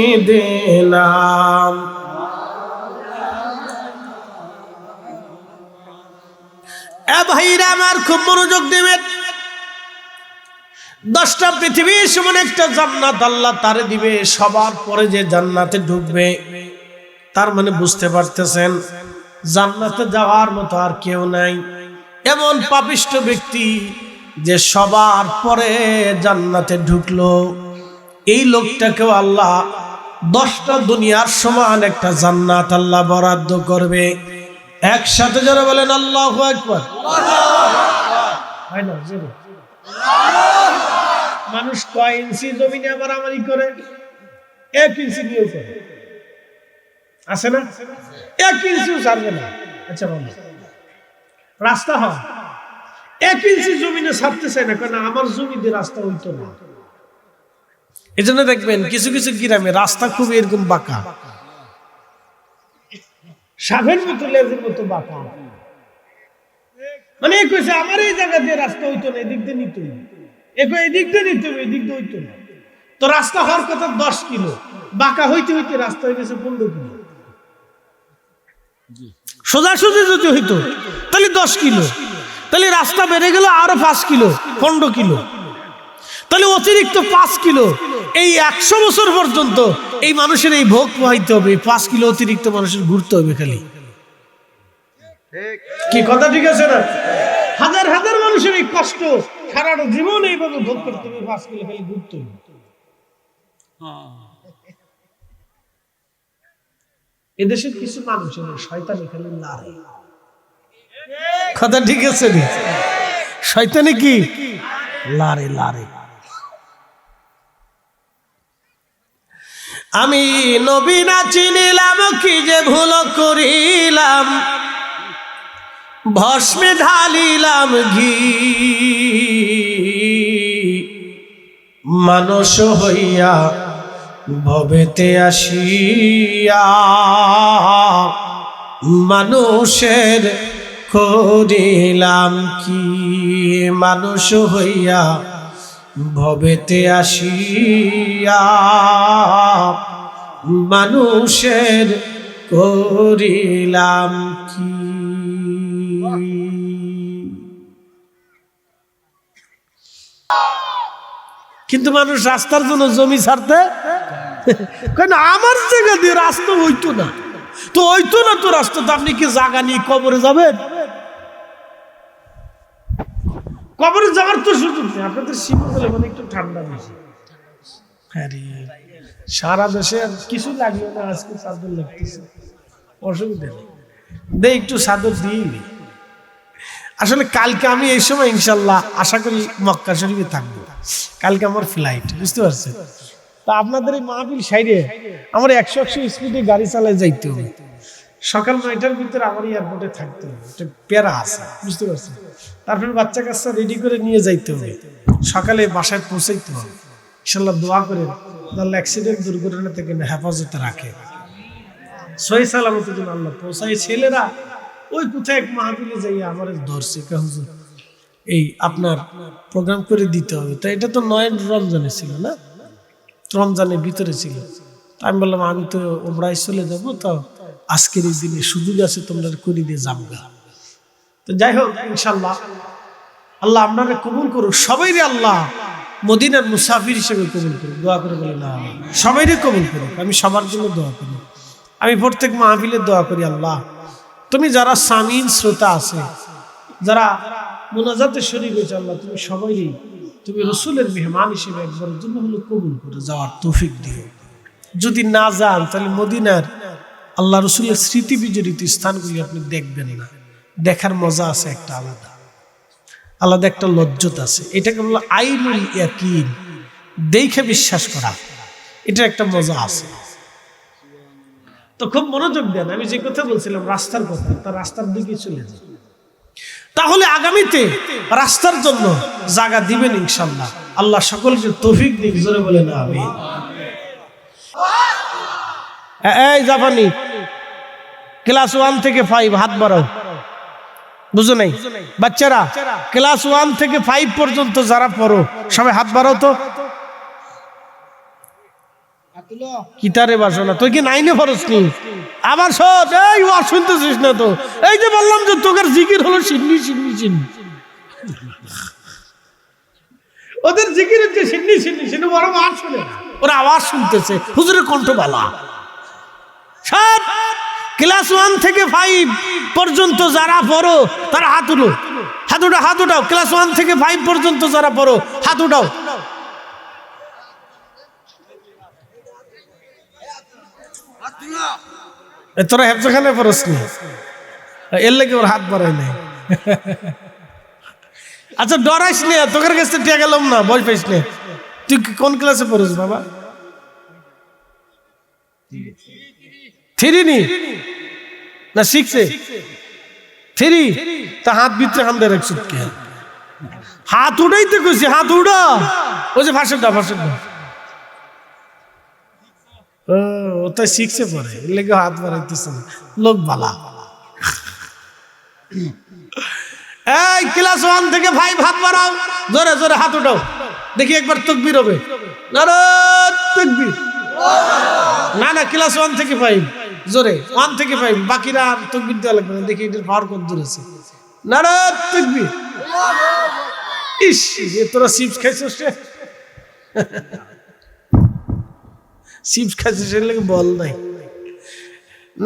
সাইয়্যিদিনা। এ ভাইরা আমার, খুব মনোযোগ দিবেন। 10টা পৃথিবীর সমান একটা জান্নাত আল্লাহ তারে দিবে। সবার পরে যে জান্নাতে ঢুকবে, তার মানে বুঝতে পারতেছেন জান্নাতে যাওয়ার মতো আর কেউ নাই। এমন পাপিষ্ঠ ব্যক্তি যে সবার পরে জান্নাতে ঢুকলো, এই লোকটাকেও আল্লাহ 10টা দুনিয়ার সমান একটা জান্নাত আল্লাহ বরাদ্দ করবে। একসাথে যারা বলেন আল্লাহু আকবার। মানুষ কয় ইঞ্চি জমিনে আবার আমারই করে? 1 ইঞ্চি নিয়েও করে, আছে না? 1 ইঞ্চিও ছাড়বে না। আচ্ছা বলো, রাস্তা হয় 1 ইঞ্চি জমিনে ছাড়তে চায় না, কেন? আমার জমিতে রাস্তা হইতো না। এই জন্য দেখবেন কিছু কিছু গ্রামে রাস্তা খুব এরকম বাঁকা, সাপের মতো, লেজের মতো বাঁকা। মানে কইছে আমার এই জায়গা দিয়ে রাস্তা হইতো না, এদিক দিয়ে নিত, এদিক দিয়ে নিতে হবে, এদিক দিয়ে হইতো না। তো রাস্তা হওয়ার কথা 10 কিলো, বাঁকা হইতে হইতে রাস্তা হয়ে গেছে 15 কিলো। সোজাসুজি যদি হইতো তাহলে 10 কিলো, তাহলে রাস্তা বেড়ে গেল আরো 5 কিলো, 15 কিলো, তাহলে অতিরিক্ত 5 কিলো। এই 100 বছর পর্যন্ত এই মানুষের এই ভোগ পোহাইতে হবে, 5 কিলো অতিরিক্ত মানুষের ঘুরতে হবে খালি। কি কথা ঠিক আছে না? হাজার হাজার মানুষের এই কষ্ট সারাটা জীবন এইভাবে ভোগ করতে হবে, 5 কিলো খালি ঘুরতে হবে। এদেশের কিছু মানুষের শয়তানি খালি লারে। কথা ঠিক আছে নি? শয়তানি কি লারে লারে। আমি নবী না চিনিলাম, কি যে ভুল করিলাম, ভস্মে ঢালিলাম ঘি। মানুষ হইয়া ভবেতে আসিয়া মানুষের করিলাম কি। মানুষ হইয়া ভবেতে আসিয়া মানুষের করিলাম কি। কিন্তু মানুষ রাস্তার জন্য জমি ছাড়তে কেন? আমার জায়গা দিয়ে রাস্তা হইতো না তো রাস্তা তো আপনি কি জায়গা নিয়ে কবরে যাবেন? কবরে যাওয়ার তো সুযোগ নেই। আপনাদের শিবগঞ্জে মানে একটু ঠান্ডা বেশি। আরে সারা দেশে আর কিছু লাগলো না, আজকে চাদর লাগতেছে, অসুবিধা নেই, দে একটু চাদর দিইনি। আসলে কালকে আমি এই সময় ইনশাল্লাহ আশা করি মক্কা শরীফে থাকবো। কালকে আমার ফ্লাইট, বুঝতে পারছেন? তা আপনাদের এই মাহফিল সাইডে আমার 100 স্পিডে গাড়ি চালায় যাইতে হবে। সকাল 9টার ভিতরে আমার এয়ারপোর্টে থাকতে হবে, একটা প্যারা আছে, বুঝতে পারছেন? তারপরে বাচ্চা কাচ্চা রেডি করে নিয়ে যাইতে হবে, সকালে বাসায় পৌঁছাইতে হবে। ইনশাল্লাহ দোয়া করেন তাহলে অ্যাক্সিডেন্ট দুর্ঘটনা থেকে হেফাজতে রাখে, সহি সালামতের জন্য আল্লাহ পৌঁছায়। ছেলেরা ওই কোথায় এক মাহফিলে যাইয়া আমার ধরছে, হুজুর এই আপনার প্রোগ্রাম করে দিতে হবে। তা এটা তো 9 রমজানে ছিল না, রমজানের ভিতরে ছিল। আমি বললাম আমি তো ওমরায় চলে যাবো, তো আজকের এই দিনে সুযোগ আছে, তোমরা করে দিয়ে যাবগা। তো যাই হোক ইনশাল্লাহ আল্লাহ আপনারা কবুল করুক, সবাইরে আল্লাহ মদিনার মুসাফির হিসেবে কবুল করুক, দোয়া করে বলি না সবাইরে কবুল করুক। আমি সবার জন্য দোয়া করি, আমি প্রত্যেক মাহফিলের দোয়া করি, আল্লাহ তুমি যারা সামিন শ্রোতা আছে, যারা মুনাজাতে শরীক হয়েছে, আল্লাহ তুমি সবাইরে তুমি রসুলের মেহমান হিসেবে একবারের জন্য হলো কবুল করে যাওয়ার তৌফিক দিও। যদি না যান তাহলে মদিনার আল্লাহ রসুলের স্মৃতি বিজড়িত স্থানগুলি আপনি দেখবেন না, দেখার মজা আছে একটা আলাদা, আলাদা একটা লজ্জত আছে। এটাকে বললো আইনুল ইয়াকিন, দেখে বিশ্বাস করা, এটা একটা মজা আছে। তো খুব মনোযোগ দেন, আমি যে কথা বলছিলাম রাস্তার কথা, তার রাস্তার দিকে চলে যান, তাহলে আগামীতে রাস্তার জন্য জায়গা দিবেন ইনশাল্লাহ। আল্লাহ সকলকে তৌফিক দিক, জোরে বলেন আমিন। এই জাপানি ক্লাস 1 থেকে 5 হাত বাড়াও, বুঝো নাই বাচ্চারা? ক্লাস 1 থেকে 5 পর্যন্ত যারা পড়ো সবাই হাত বাড়াও তো। কিতারে বাসো না, তুই কি 9-এ পড়স নি? আবার শোন, এই ওয়াজ শুনতেছিস না তো? এই যে বললাম যে তোর জিকির হলো সিন্নি সিন্নি সিন্নি, ওদের জিকির হচ্ছে সিন্নি সিন্নি সিন্নি, বড় আওয়াজ শুনে, ওরা আওয়াজ শুনতেছে, হুজুরের কণ্ঠ বালা। সব ক্লাস 1 থেকে 5 পর্যন্ত যারা পড়ো তারা হাত উঠাও, হাত উঠাও, হাত উঠাও। ক্লাস 1 থেকে 5 পর্যন্ত যারা পড়ো হাত উঠাও। তোরা হেফজখানে পড়স নি, এর লাগে ওর হাত বাড়ায় নাই। আচ্ছা ডরাইস নে, তোর কাছে টিয়া গেলাম না, বল পাইস নে। তুই কোন ক্লাসে পড়িস বাবা? 3 নি না 6-এ? 3। তা হাত ভিতরে হামদে রাখছ কে? হাত উঠাইতে কইছি, হাত উঠা। ওই যে ফাঁসের দা, ফাঁসের দা। ও তো 6-এ পড়ে, এর লাগে হাত বাড়াইতেছে না, লোক বালা। এই ক্লাস 1 থেকে 5 হাত বাড়াও, জোরে জোরে হাত উঠাও, দেখি একবার তাকবীর হবে। নারায়ে তাকবীর। না না, ক্লাস 1 থেকে 5 জোরে, 1 থেকে 5, বাকিরা তাকবীর দেওয়া লাগবে না, দেখি এটার পাওয়ার কত দূর আছে। নারায়ে তাকবীর। ইস, তোরা চিপস খাইছিস রে? চিপস খাইছিস এর লাগে বল নাই।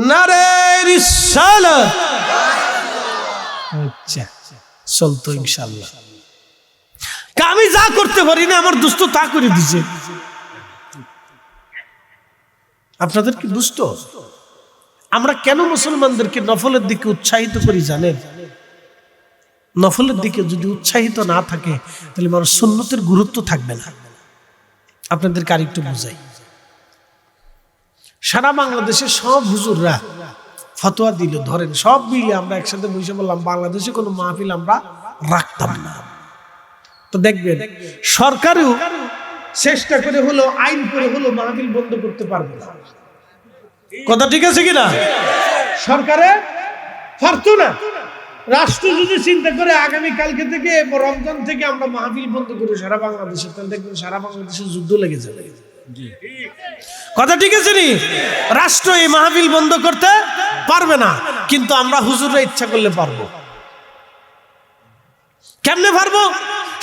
নারায়ে রিসালাত। আচ্ছা চলতো ইনশাআল্লাহ। আমি যা করতে পারি না আমার দোস্ত তা করে দিছে। আপনাদের কি দুষ্ট? আমরা কেন মুসলমানদেরকে নফলের দিকে উৎসাহিত করি জানেন? নফলের দিকে যদি উৎসাহিত না থাকে তাহলে মানুষ সুন্নতের গুরুত্ব থাকবে না। আপনাদেরকে আরেকটু বুঝাই। সারা বাংলাদেশে সব হুজুররা ফতোয়া দিল, ধরেন সব মিলে আমরা একসাথে বসে বললাম বাংলাদেশে কোনো মাহফিল আমরা রাখতাম না, তো দেখবেন সরকারও চেষ্টা করে হলো, আইন করে হলো মাহফিল বন্ধ করতে পারবে না। কথা ঠিক আছে কিনা? সরকারে পারতো না। রাষ্ট্র যদি চিন্তা করে আগামী কালকে থেকে রমজান থেকে আমরা মাহফিল বন্ধ করি সারা বাংলাদেশে, তাহলে দেখবেন সারা বাংলাদেশে যুদ্ধ লেগে যাবে। কথা ঠিক আছে নি? রাষ্ট্র এই মাহফিল বন্ধ করতে পারবে না, কিন্তু আমরা হুজুররা ইচ্ছা করলে পারবো। কেমনে পারবো?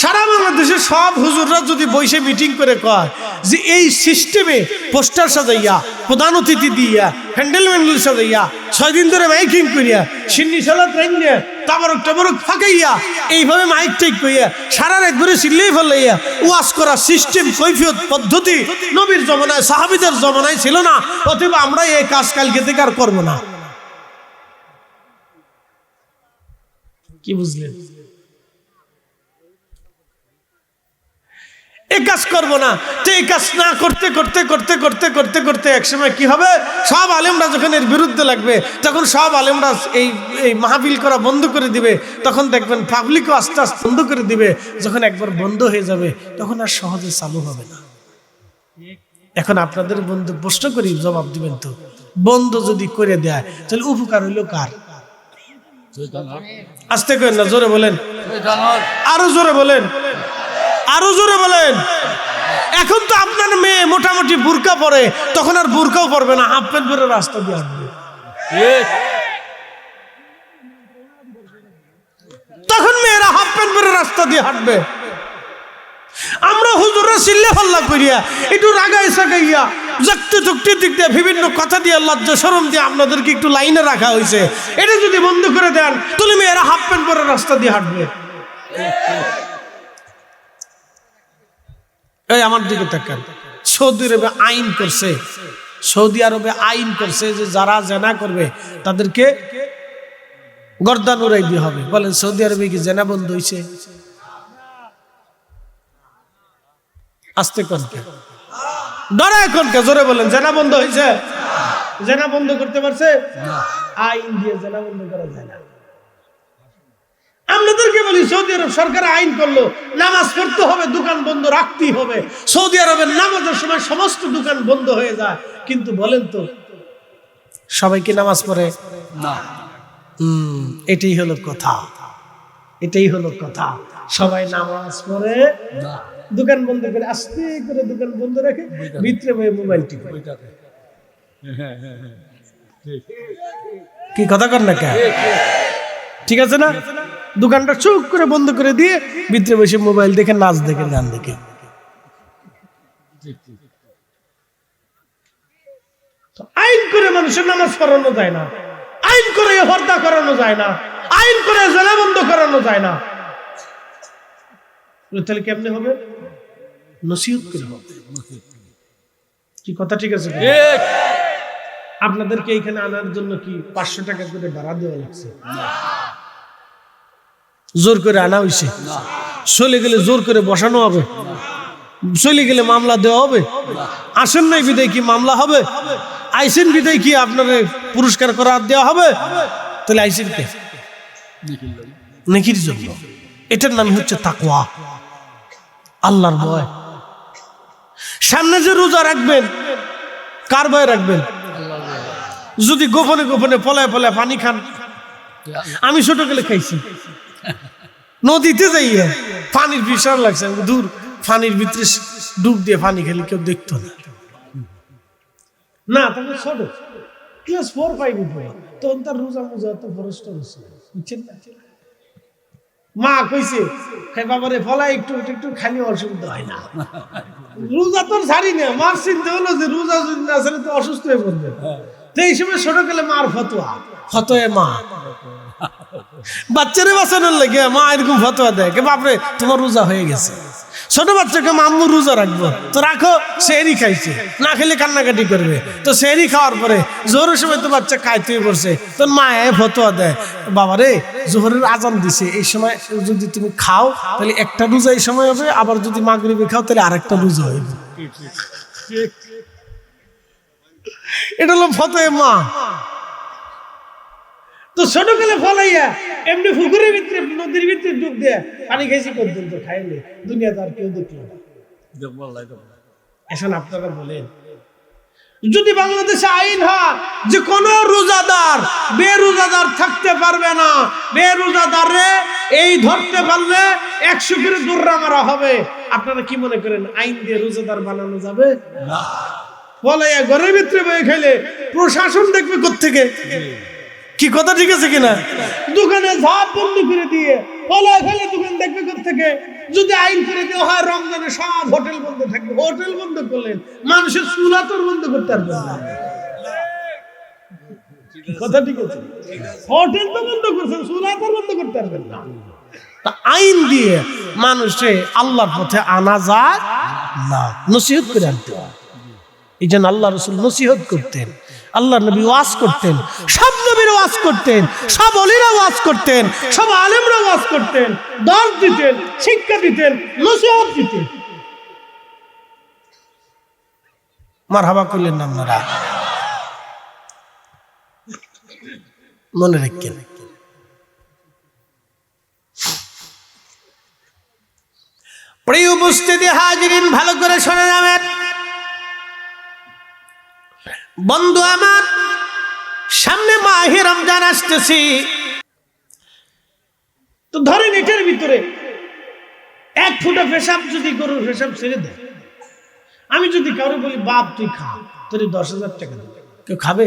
সারা বাংলাদেশে সব হুজুররা যদি বসে মিটিং করে কয় যে এই সিস্টেমে পোস্টার সাজাইয়া, প্রধান অতিথি দিয়া, হ্যান্ডেল ম্যান্ডেল সাজাইয়া, 6 দিন ধরে মাইকিং করিয়া, সিন্নি সালাত রাইনিয়া, তাবারক ফাঁকাইয়া, এইভাবে মাইক টাইক করিয়া সারা রাত ধরে চিল্লাই ফেলাইয়া ওয়াজ করা সিস্টেম, কৈফিয়ত, পদ্ধতি নবীর জমানায়, সাহাবীদের জমানায় ছিল না। অতএব আমরা এই কাজ কালকে থেকে আর করবো না। কি বুঝলেন? এই কাজ করবো না। তো এই কাজ না করতে করতে করতে করতে করতে করতে একসময় কি হবে, সব আলেমরা যখন এর বিরুদ্ধে লাগবে, তখন সব আলেমরা এই মাহফিল করা বন্ধ করে দিবে। তখন দেখবেন পাবলিকও আস্তে আস্তে বন্ধ করে দিবে। যখন একবার বন্ধ হয়ে যাবে তখন আর সহজে চালু হবে না। এখন আপনাদের বন্ধু প্রশ্ন করি, জবাব দিবেন তো, বন্ধ যদি করে দেয় তাহলে উপকার হইল কার? আস্তে করেন না, জোরে বলেন, আরো জোরে বলেন, আরো জোরে বলেন। এখন তো আপনার মেয়ে মোটামুটি বুরকা পরে, তখন আর বুরকাও পরবে না, হাফ প্যান্ট পরে রাস্তা দিয়ে হাঁটবে। তখন মেয়েরা হাফ প্যান্ট পরে রাস্তা দিয়ে হাঁটবে। আমরা হুজুররা চিল্লে ফাল্লা করিয়া, একটু রাগাই সাগাইয়া, যুক্তি যুক্তি দিক দিয়ে বিভিন্ন কথা দিয়ে, লজ্জা শরম দিয়ে আপনাদেরকে একটু লাইনে রাখা হয়েছে। এটা যদি বন্ধ করে দেন তাহলে মেয়েরা হাফ প্যান্ট পরে রাস্তা দিয়ে হাঁটবে। এই আমার দিকে তাকান, সৌদি আরবে আইন করছে, সৌদি আরবে আইন করছে যে যারা জেনা করবে তাদেরকে গর্দান উড়াই দিয়ে হবে। বলেন সৌদি আরবে কি জেনা বন্ধ হয়েছে? আস্তে কোন কে ডরে, কোন কে জোরে বলেন, জেনা বন্ধ হয়েছে? জেনা বন্ধ করতে পারছে? আইন দিয়ে জেনা বন্ধ করা যায় না। আপনাদেরকে বলি, সৌদি আরব সরকার আইন করলো নামাজ পড়তে হবে, দোকান বন্ধ রাখতেই হবে। সৌদি আরবের নামাজের সময় সমস্ত দোকান বন্ধ হয়ে যায়। কিন্তু বলেন তো সবাই কি নামাজ পড়ে না? এটাই হলো কথা, এটাই হলো কথা। সবাই নামাজ পড়ে না, দোকান বন্ধ করে আস্তে করে দোকান বন্ধ রাখে, ভিতরে বসে মোবাইল টিপে। কি কথা কর না কে? ঠিক আছে না? দোকানটা চুপ করে বন্ধ করে দিয়ে ভিতরে বসে মোবাইল দেখে, নাচ দেখে, গান দেখে। আইন করে মানুষের নামাজ পড়ানো যায় না, আইন করে হত্যা করানো যায় না, আইন করে জেলা বন্ধ করানো যায় না। তাহলে কেমনে হবে? নসিহত করে হবে। কি কথা ঠিক আছে? আপনাদেরকে এইখানে আনার জন্য কি 500 টাকা করে ভাড়া দেওয়া লাগছে? জোর করে আনা হয়েছে? চলে গেলে জোর করে বসানো হবে? চলে গেলে মামলা দেওয়া হবে? আসেন নাই বিদায় কি মামলা হবে? আইসেন বিদায় কি আপনার পুরস্কার করা দেওয়া হবে? তাহলে আইসেন কে? নেকির জন্য। এটার নাম হচ্ছে তাকওয়া, আল্লাহর ভয়। সামনে যে রোজা রাখবেন, কার ভয় রাখবেন? যদি গোপনে গোপনে পলায় পলায় পানি খান, আমি ছোট গেলে খাইছি, নদীতে যাইয়া পানির বিশাল লাগছে, দূর পানির ভিতরে ডুব দিয়ে পানি খেলে কেউ দেখতো না। না তখন ছোট ক্লাস 4-5 তখন তার রোজা মোজা তো ফরস্ট বুঝছেন না। মা কইছে বাবারে ফলাই একটু একটু খালি অসুবিধা হয় না, রোজা তোর ছাড়ি না। মার চিন্তা হলো যে রোজা যদি না ছাড়ে তো অসুস্থ হয়ে পড়বে। তো এই সময় ছোট গেলে মার ফতোয়া, ফতোয়া মা বাচ্চারে বাঁচানোর লাগে মা এরকম ফতোয়া দেয়, কে বাপরে তোমার রোজা হয়ে গেছে। ছোট বাচ্চাকে আম্মু রোজা রাখবো, তো রাখো, সেহরি খাইছে, না খেলে কান্নাকাটি করবে, তো সেহরি খাওয়ার পরে জোহরের সময় তো বাচ্চা খাইতে পড়ছে, তোর মা ফতোয়া দেয়, বাবারে জোহরের আজান দিছে, এই সময় যদি তুমি খাও তাহলে একটা রোজা এই সময় হবে, আবার যদি মাগরিবে খাও তাহলে আরেকটা রোজা হইবে। এটা হলো ফতোয়া মা। তো ছোট গেলে ফলাইয়া এমনি পুকুরের ভিতরে নদীর ভিতরে ডুব দিয়ে পানি খাইছি পর্যন্ত খাইলে দুনিয়া তার কেউ দেখলো না। এখন আপনারা বলেন, যদি বাংলাদেশে আইন হয় যে কোন রোজাদার বেরোজাদার থাকতে পারবে না, বেরোজাদারে এই ধরতে পারলে 100 করে দৌড়া মারা হবে, আপনারা কি মনে করেন আইন দিয়ে রোজাদার বানানো যাবে না? ফলাইয়া ঘরের ভিতরে বয়ে খাইলে প্রশাসন দেখবে কোত্থেকে? কি কথা ঠিক আছে কিনা? দোকানে ঝাপ বন্ধ করে দিয়ে ওলা ফেলে দোকান দেখবে কোথেকে? যদি আইন করে দেওয়া হয় রমজানে সব হোটেল বন্ধ থাকবে, হোটেল বন্ধ করলেন মানুষের চুলা তো বন্ধ করতে পারবেন না। কথা ঠিক আছে, হোটেল তো বন্ধ করছেন, চুলা তো বন্ধ করতে পারবেন না। তা আইন দিয়ে মানুষে আল্লাহর পথে আনা যায় না, নসিহত করে আনতে হয়। এই জন্য আল্লাহ রাসূল নসিহত করতেন, আল্লাহ নবী ওয়াজ করতেন, সব নবীরা ওয়াজ করতেন, সব ওলিরা ওয়াজ করতেন, সব আলেমরা ওয়াজ করতেন, দর্শ দিতেন, শিক্ষা দিতেন, নসিহত দিতেন। মারহাবা করলেন না আপনারা? মনে রাখেন। প্রিয় উপস্থিতি হাজিরিন, ভালো করে শুনে যাবেন। বন্ধু আমার, সামনে মাহে রমজান আসতেছি, তো ধরেন এটার ভিতরে এক ফুটা পেশাব যদি গরুর পেশাব ছেড়ে দেয়, আমি যদি কারো বলি বাপ তুই খা, তোর 10,000 টাকা দেবে, কেউ খাবে?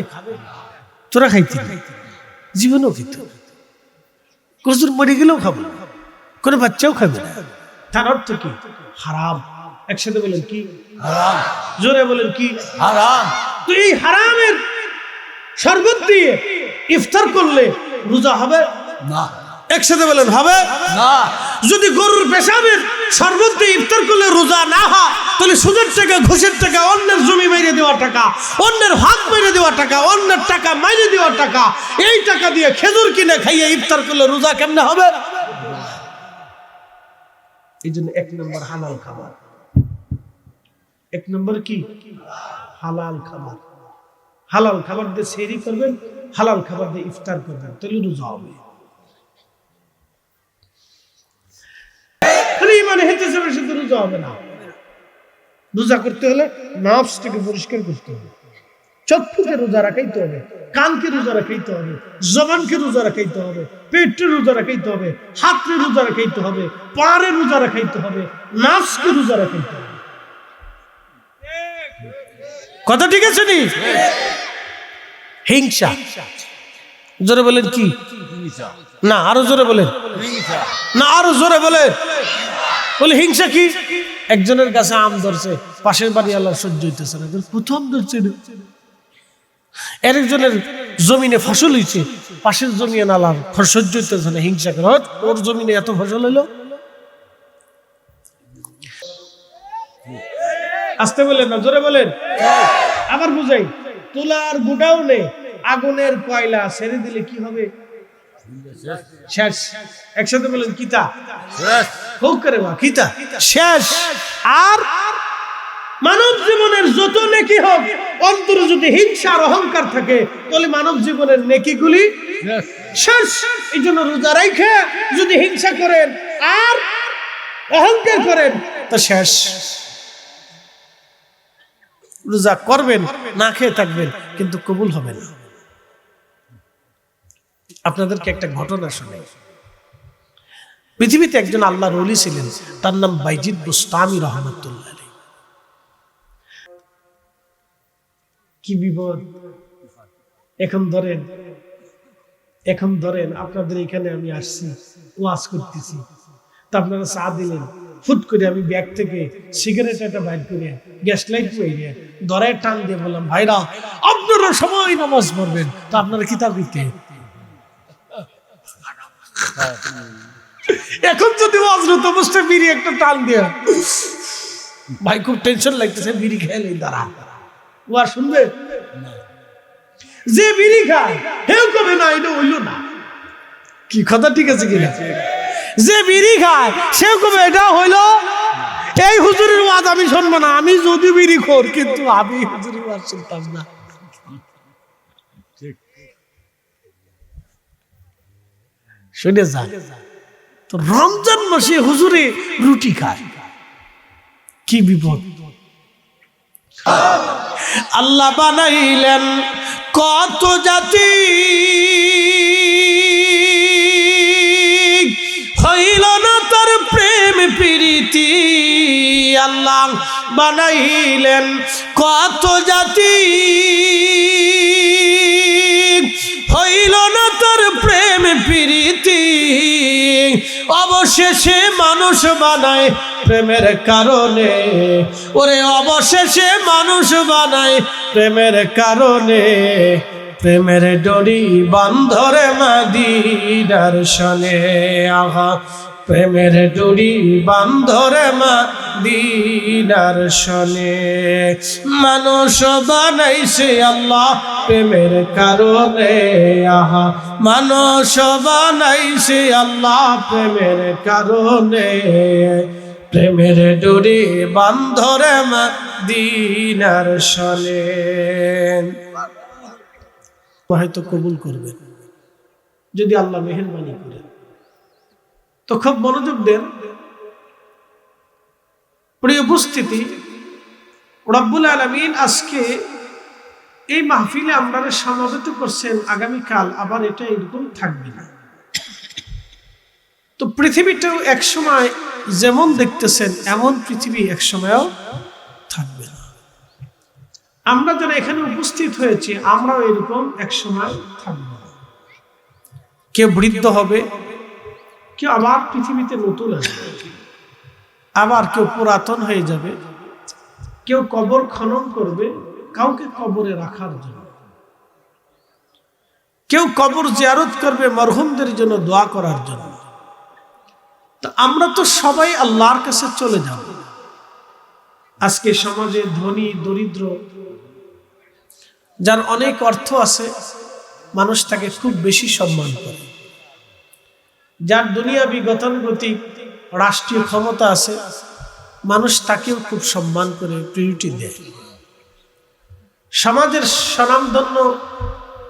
তোরা খাইতে জীবনও খেত, কচুর মরে গেলেও খাবো, কোনো বাচ্চাও খাবে না। তার অর্থ কি? হারাম। একসাথে বলেন কি? হারাম। জোরে বলেন কি? হারাম। তো এই হারামের শরবত দিয়ে ইফতার করলে রোজা হবে না। একসাথে বলেন হবে না। যদি গরুর পেশাবের শরবত দিয়ে ইফতার করলে রোজা না হয়, তাহলে সুদের টাকা, ঘুষের টাকা, অন্যের জমি মেরে দেওয়া টাকা, অন্যের হাত মেরে দেওয়া টাকা, অন্যের টাকা মেরে দেওয়া টাকা, এই টাকা দিয়ে খেজুর কিনে খাইয়ে ইফতার করলে রোজা কেমনে হবে? এই জন্য 1 নম্বর হালাল খাবার। 1 নম্বর কি? হালাল খাবার। হালাল খাবার দিয়ে সেহরি করবেন, হালাল খাবার দিয়ে ইফতার করবেন, তাহলে রোজা হবে। মানে হেঁটে যাবে শুধু রোজা হবে না। রোজা করতে হলে নফসটাকে পরিষ্কার করতে হবে, চক্ষুকে রোজা রাখাইতে হবে, কানকে রোজা রাখাইতে হবে, জবানকে রোজা রাখাইতে হবে, পেটকে রোজা রাখাইতে হবে, হাতকে রোজা রাখাইতে হবে, পারে রোজা রাখাইতে হবে, নাফসকে রোজা রাখাইতে হবে। কথা ঠিক আছে নি? হিংসা। জোরে বলেন কি? না আরো জোরে বলেন, না আরো জোরে বলেন। বলে হিংসা কি? একজনের কাছে আম ধরছে, পাশের বাড়ি আল্লাহ সহ্য হইতেছে না, প্রথম ধরছে না। আরেকজনের জমিনে ফসল হয়েছে, পাশের জমি আল্লাহ সহ্য হইতেছে না, হিংসা করে, ওর জমিনে এত ফসল হইলো। আসতে বলেন না, জোরে বলেন। আবার বুঝাই, তুলার গোডাউনে আগুনের কয়লা ছেড়ে দিলে কি হবে? শেষ। একসাথে বলেন কিতা? হোক করে বা কিতা শেষ। আর মানব জীবনের যত নেকি হোক, অন্তরে যদি হিংসা আর অহংকার থাকে, তাহলে মানব জীবনের নেকিগুলি শেষ। এই জন্য রোজা রাখে যদি হিংসা করেন আর অহংকার করেন তো শেষ। রোজা করবেন, না খেয়ে থাকবেন, কিন্তু কবুল হবে না। আপনাদেরকে একটা ঘটনা শোনাই। পৃথিবীতে একজন আল্লাহর ওলি ছিলেন, তার নাম বাইজিদ বুস্তামি রহমাতুল্লাহ আলাইহি। কি বিপদ! এখন ধরেন আপনাদের এখানে আমি আসছি, ওয়াজ করতেছি, তা আপনারা চা দিলেন, ফুট করে আমি ব্যাগ থেকে সিগারেট একটা বাইর করে গ্যাস লাইট মেরে ধরায় টান দিয়ে বললাম, ভাইরা আপনারা সবাই নামাজ পড়বেন। তা আপনারা কিতাব দিতে এখন যদি ওয়াজরত অবস্থায় বিড়ি একটা টান দিয়ে, ভাই খুব টেনশন লাগতেছে, বিড়ি খেলে দাঁড়া, ও আর শুনবে? যে বিড়ি খায় হেউ কবে না, এটা হইল না। কি কথা ঠিক আছে কিনা? যে বিড়ি খায় সেও কবে এটা হইল, এই হুজুরের ওয়াজ আমি শুনবো না, আমি যদি বিড়ি খোর, কিন্তু আমি হুজুরের ওয়াজ শুনতাম না। শুনে যা। তো রমজান মাসে হুজুরে রুটি খায়, কি বিপদ! আল্লাহ বানাইলেন কত জাতি, হইল না তার প্রেম প্রীতি। আল্লাহ বানাইলেন কত জাতি, হইল না তার প্রেম প্রীতি। অবশেষে মানুষ বানায় প্রেমের কারণে, ওরে অবশেষে মানুষ বানায় প্রেমের কারণে, প্রেমের ডরি বান্ধরে মদিনার শনে, আহা প্রেমের ডরি বান্ধরে মদিনার শনে। মানুষ বানাইছে আল্লাহ প্রেমের কারণে, আহা মানুষ বানাইছে আল্লাহ প্রেমের কারণে, প্রেমের ডরি বান্ধরে মদিনার শনে। হয়তো কবুল করবেন যদি আল্লাহ মেহেরবানি করেন। তো খুব মনোযোগ দেন। প্রিয় উপস্থিতি, রব্বুল আলামিন আজকে এই মাহফিলে আপনারা সমবেত করছেন, আগামীকাল আবার এটা এরকম থাকবে না। তো পৃথিবীটাও একসময় যেমন দেখতেছেন এমন পৃথিবী একসময়ও থাকবে না। আমরা যারা এখানে উপস্থিত হয়েছি আমরাও এরকম একসময় থাকব না। কেউ বৃদ্ধ হবে, কেউ আবার পৃথিবীতে নতুন আসবে, আবার কেউ পুরাতন হয়ে যাবে, কেউ কবর খনন করবে কাউকে কবরে রাখার জন্য, কেউ কবর জিয়ারত করবে মরহুমদের জন্য দোয়া করার জন্য। তো আমরা তো সবাই আল্লাহর কাছে চলে যাব। আজকে সমাজে ধনী দরিদ্র, যার অনেক অর্থ আছে মানুষ তাকে খুব বেশি সম্মান করে, যার দুনিয়াবি গতানুগতিক রাষ্ট্রীয় ক্ষমতা আছে মানুষ তাকেও খুব সম্মান করে, প্রিয়রিটি দেয়। সমাজের স্বনামধন্য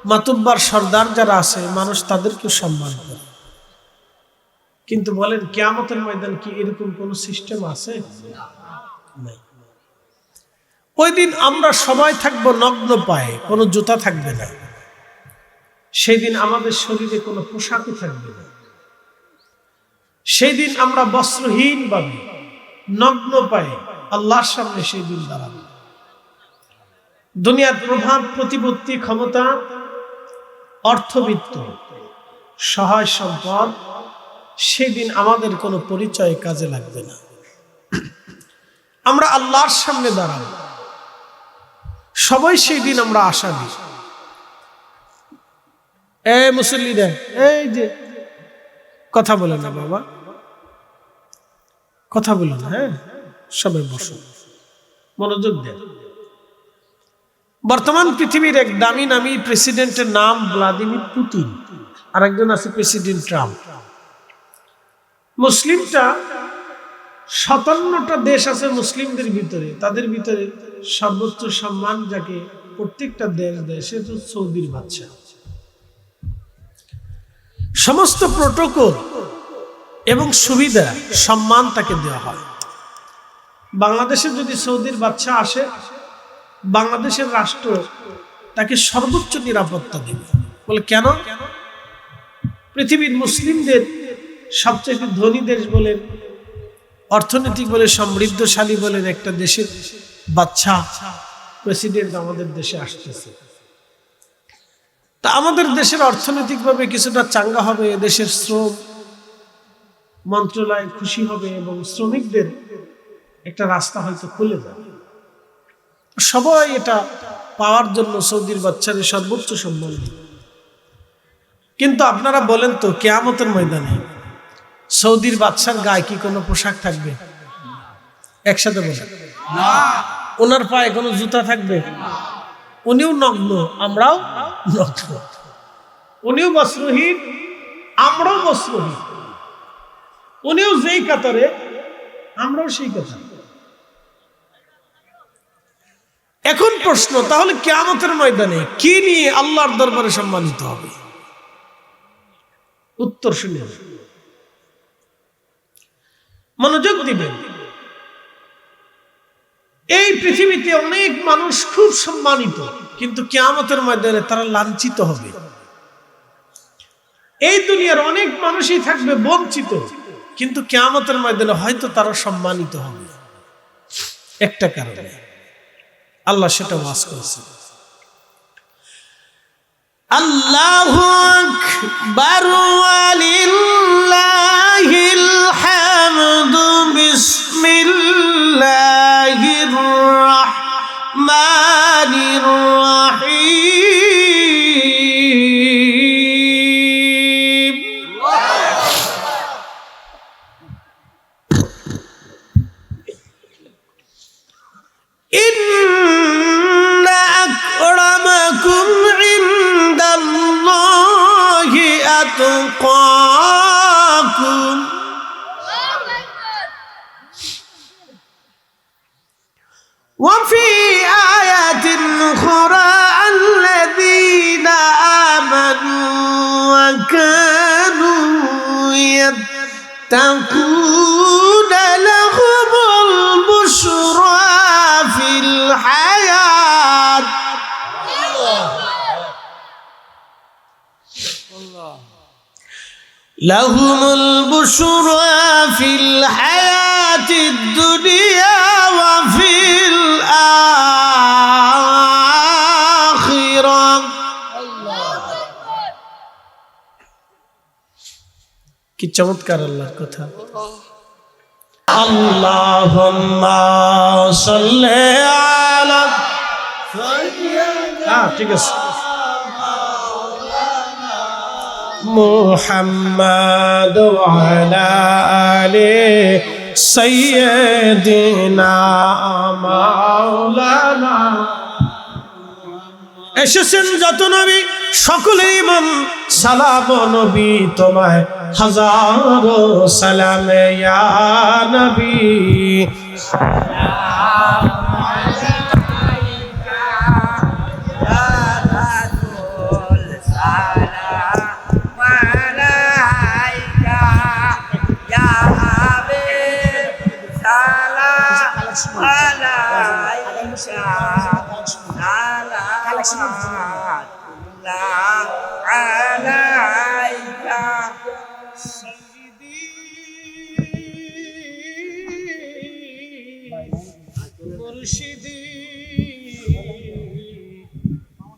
মাতুব্বার সর্দার যারা আছে মানুষ তাদেরকেও সম্মান করে। কিন্তু বলেন কিয়ামতের ময়দান কি এরকম কোন সিস্টেম আছে? নাই। ওই দিন আমরা সবাই থাকবো নগ্ন পায়ে, কোনো জুতা থাকবে না। সেই দিন আমাদের শরীরে কোনো পোশাকও থাকবে না। সেই দিন আমরা বস্ত্রহীন ভাবে নগ্ন পায়ে আল্লাহর সামনে সেই দিন দাঁড়াবো। দুনিয়ার প্রভাব প্রতিপত্তি ক্ষমতা অর্থবিত্ত সহায় সম্পদ সেদিন আমাদের কোনো পরিচয় কাজে লাগবে না। আমরা আল্লাহর সামনে দাঁড়াবো, সবাই সেই দিন আমরা আশা দিই। এই মুসল্লিরা, এই যে কথা বলে না বাবা, কথা বলে না, হ্যাঁ সবাই বসুন, মনোযোগ দেন। বর্তমান পৃথিবীর এক দামি নামি প্রেসিডেন্টের নাম ভ্লাদিমির পুতিন, আর একজন আছে প্রেসিডেন্ট ট্রাম্প। মুসলিমটা 57টা দেশ আছে মুসলিমদের ভিতরে, তাদের ভিতরে সর্বোচ্চ সম্মান যাকে প্রত্যেকটা দেশ দেয় সে তো সৌদির বাদশা। সমস্ত প্রোটোকল এবং সুবিধা সম্মান তাকে দেওয়া হয়। বাংলাদেশে যদি সৌদির বাদশা আসে, বাংলাদেশের রাষ্ট্র তাকে সর্বোচ্চ নিরাপত্তা দেবে। বলে কেন? পৃথিবীর মুসলিমদের সবচেয়ে ধনী দেশ বলেন, অর্থনৈতিক বলে সমৃদ্ধশালী বলেন একটা দেশের বাদশা প্রেসিডেন্ট আমাদের দেশে আসতেছে। তা আমাদের দেশের অর্থনৈতিকভাবে কিছুটা চাঙ্গা হবে, দেশের শ্রম মন্ত্রণালয় খুশি হবে এবং শ্রমিকদের একটা রাস্তা হয়তো খুলে যাবে। সবাই এটা পাওয়ার জন্য সৌদির বাদশাকে সর্বোচ্চ সম্মান দিবে। কিন্তু আপনারা বলেন তো কিয়ামতের ময়দানে সৌদির বাদশার গায়ে কি কোনো পোশাক থাকবে? একসাথে বলেন না। ওনার পায়ে কোনো জুতা থাকবে? উনিও নগ্ন, আমরাও নগ্ন। উনিও বস্ত্রহীন, আমরাও বস্ত্রহীন। উনিও যেই কাতারে, আমরাও সেই কাতারে। এখন প্রশ্ন, তাহলে কিয়ামতের ময়দানে কি নিয়ে আল্লাহর দরবারে সম্মানিত হবে? উত্তর শুনে মনোযোগ দিবেন। এই পৃথিবীতে অনেক মানুষ খুব সম্মানিত, কিন্তু কিয়ামতের ময়দানে তারা লাঞ্ছিত হবে। এই দুনিয়ার অনেক মানুষই থাকবে বঞ্চিত, কিন্তু কিয়ামতের ময়দানে হয়তো তারা সম্মানিত হবে একটা কারণে। আল্লাহ সেটা ওয়াজ করেছেন। আল্লাহু আকবার ওয়া লিল্লাহিল الرحمن الرحيم إن أكرمكم عند الله أتقاكم وفي آيات أخرى الذين آمنوا وكانوا يتقون لهم البشرى في الحياة لهم البشرى في الحياة الدنيا وفي الآخرة কি চমৎকার আল্লাহর কথা আল্লাহুম্মা সাল্লি আলা ঠিক আছে মুহাম্মাদ ওয়া আলা আলি সাইয়্যিদিনা মাওলানা এসেছেন যত নবী সকলেই মান সালাম নবী তোমায় হাজারো সালাম ইয়া নবী মুর্শিদি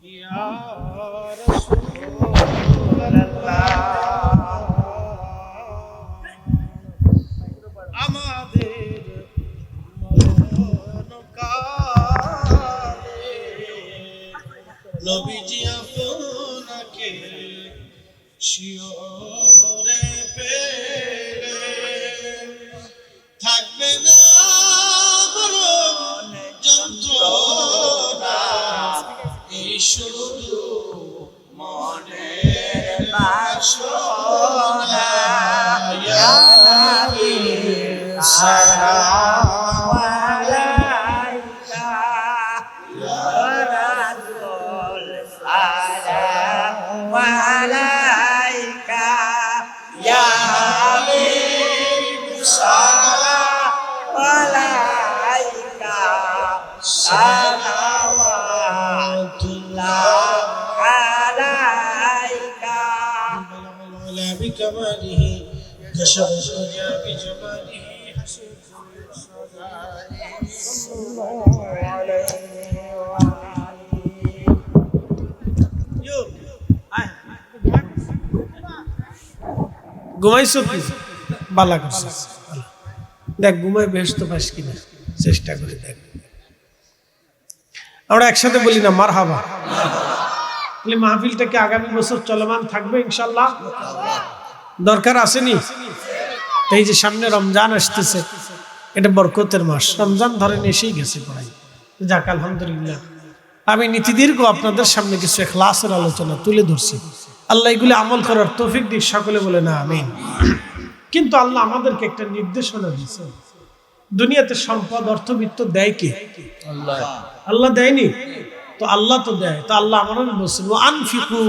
ইয়া রাসূলুল্লাহ আমাদের মরণকালে নবীজি আপনাকে শিওরে পেলে থাকবে না এই শুধু মনের বাসনা ইয়া নবী সালাম আলাইকা ইয়া রাসূল সালাম আলাইকা ইয়া হাবিব সালাম আলাইকা بكماله كشف الدنيا بجماله حسن صلى الله عليه ঘুমাইছো কি বালা করছিস দেখ ঘুমাই বেহেশত পাস কিনা চেষ্টা করে দেখ আমরা একসাথে বলি না মারহাবা তাহলে মাহফিলটা কি আগামী বছর চলমান থাকবে ইনশাআল্লাহ দরকার আসেনি এই যে সামনে রমজান আসতেছে এটা বরকতের মাস রমজান ধরেন এসেই গেছে প্রায় যাক আলহামদুলিল্লাহ আমি নীতিদীর্ঘ আপনাদের সামনে কিছু ইখলাসের আলোচনা তুলে ধরছি আল্লাহ এগুলো আমল করার তৌফিক দিক সকলে বলে না আমিন কিন্তু আল্লাহ আমাদেরকে একটা নির্দেশনা দিয়েছেন দুনিয়াতে সম্পদ অর্থবিত্ত দেয় কে আল্লাহ আল্লাহ দেয়নি তো আল্লাহ তো দেয় তো আল্লাহ আমাদের বলছেন আনফিকু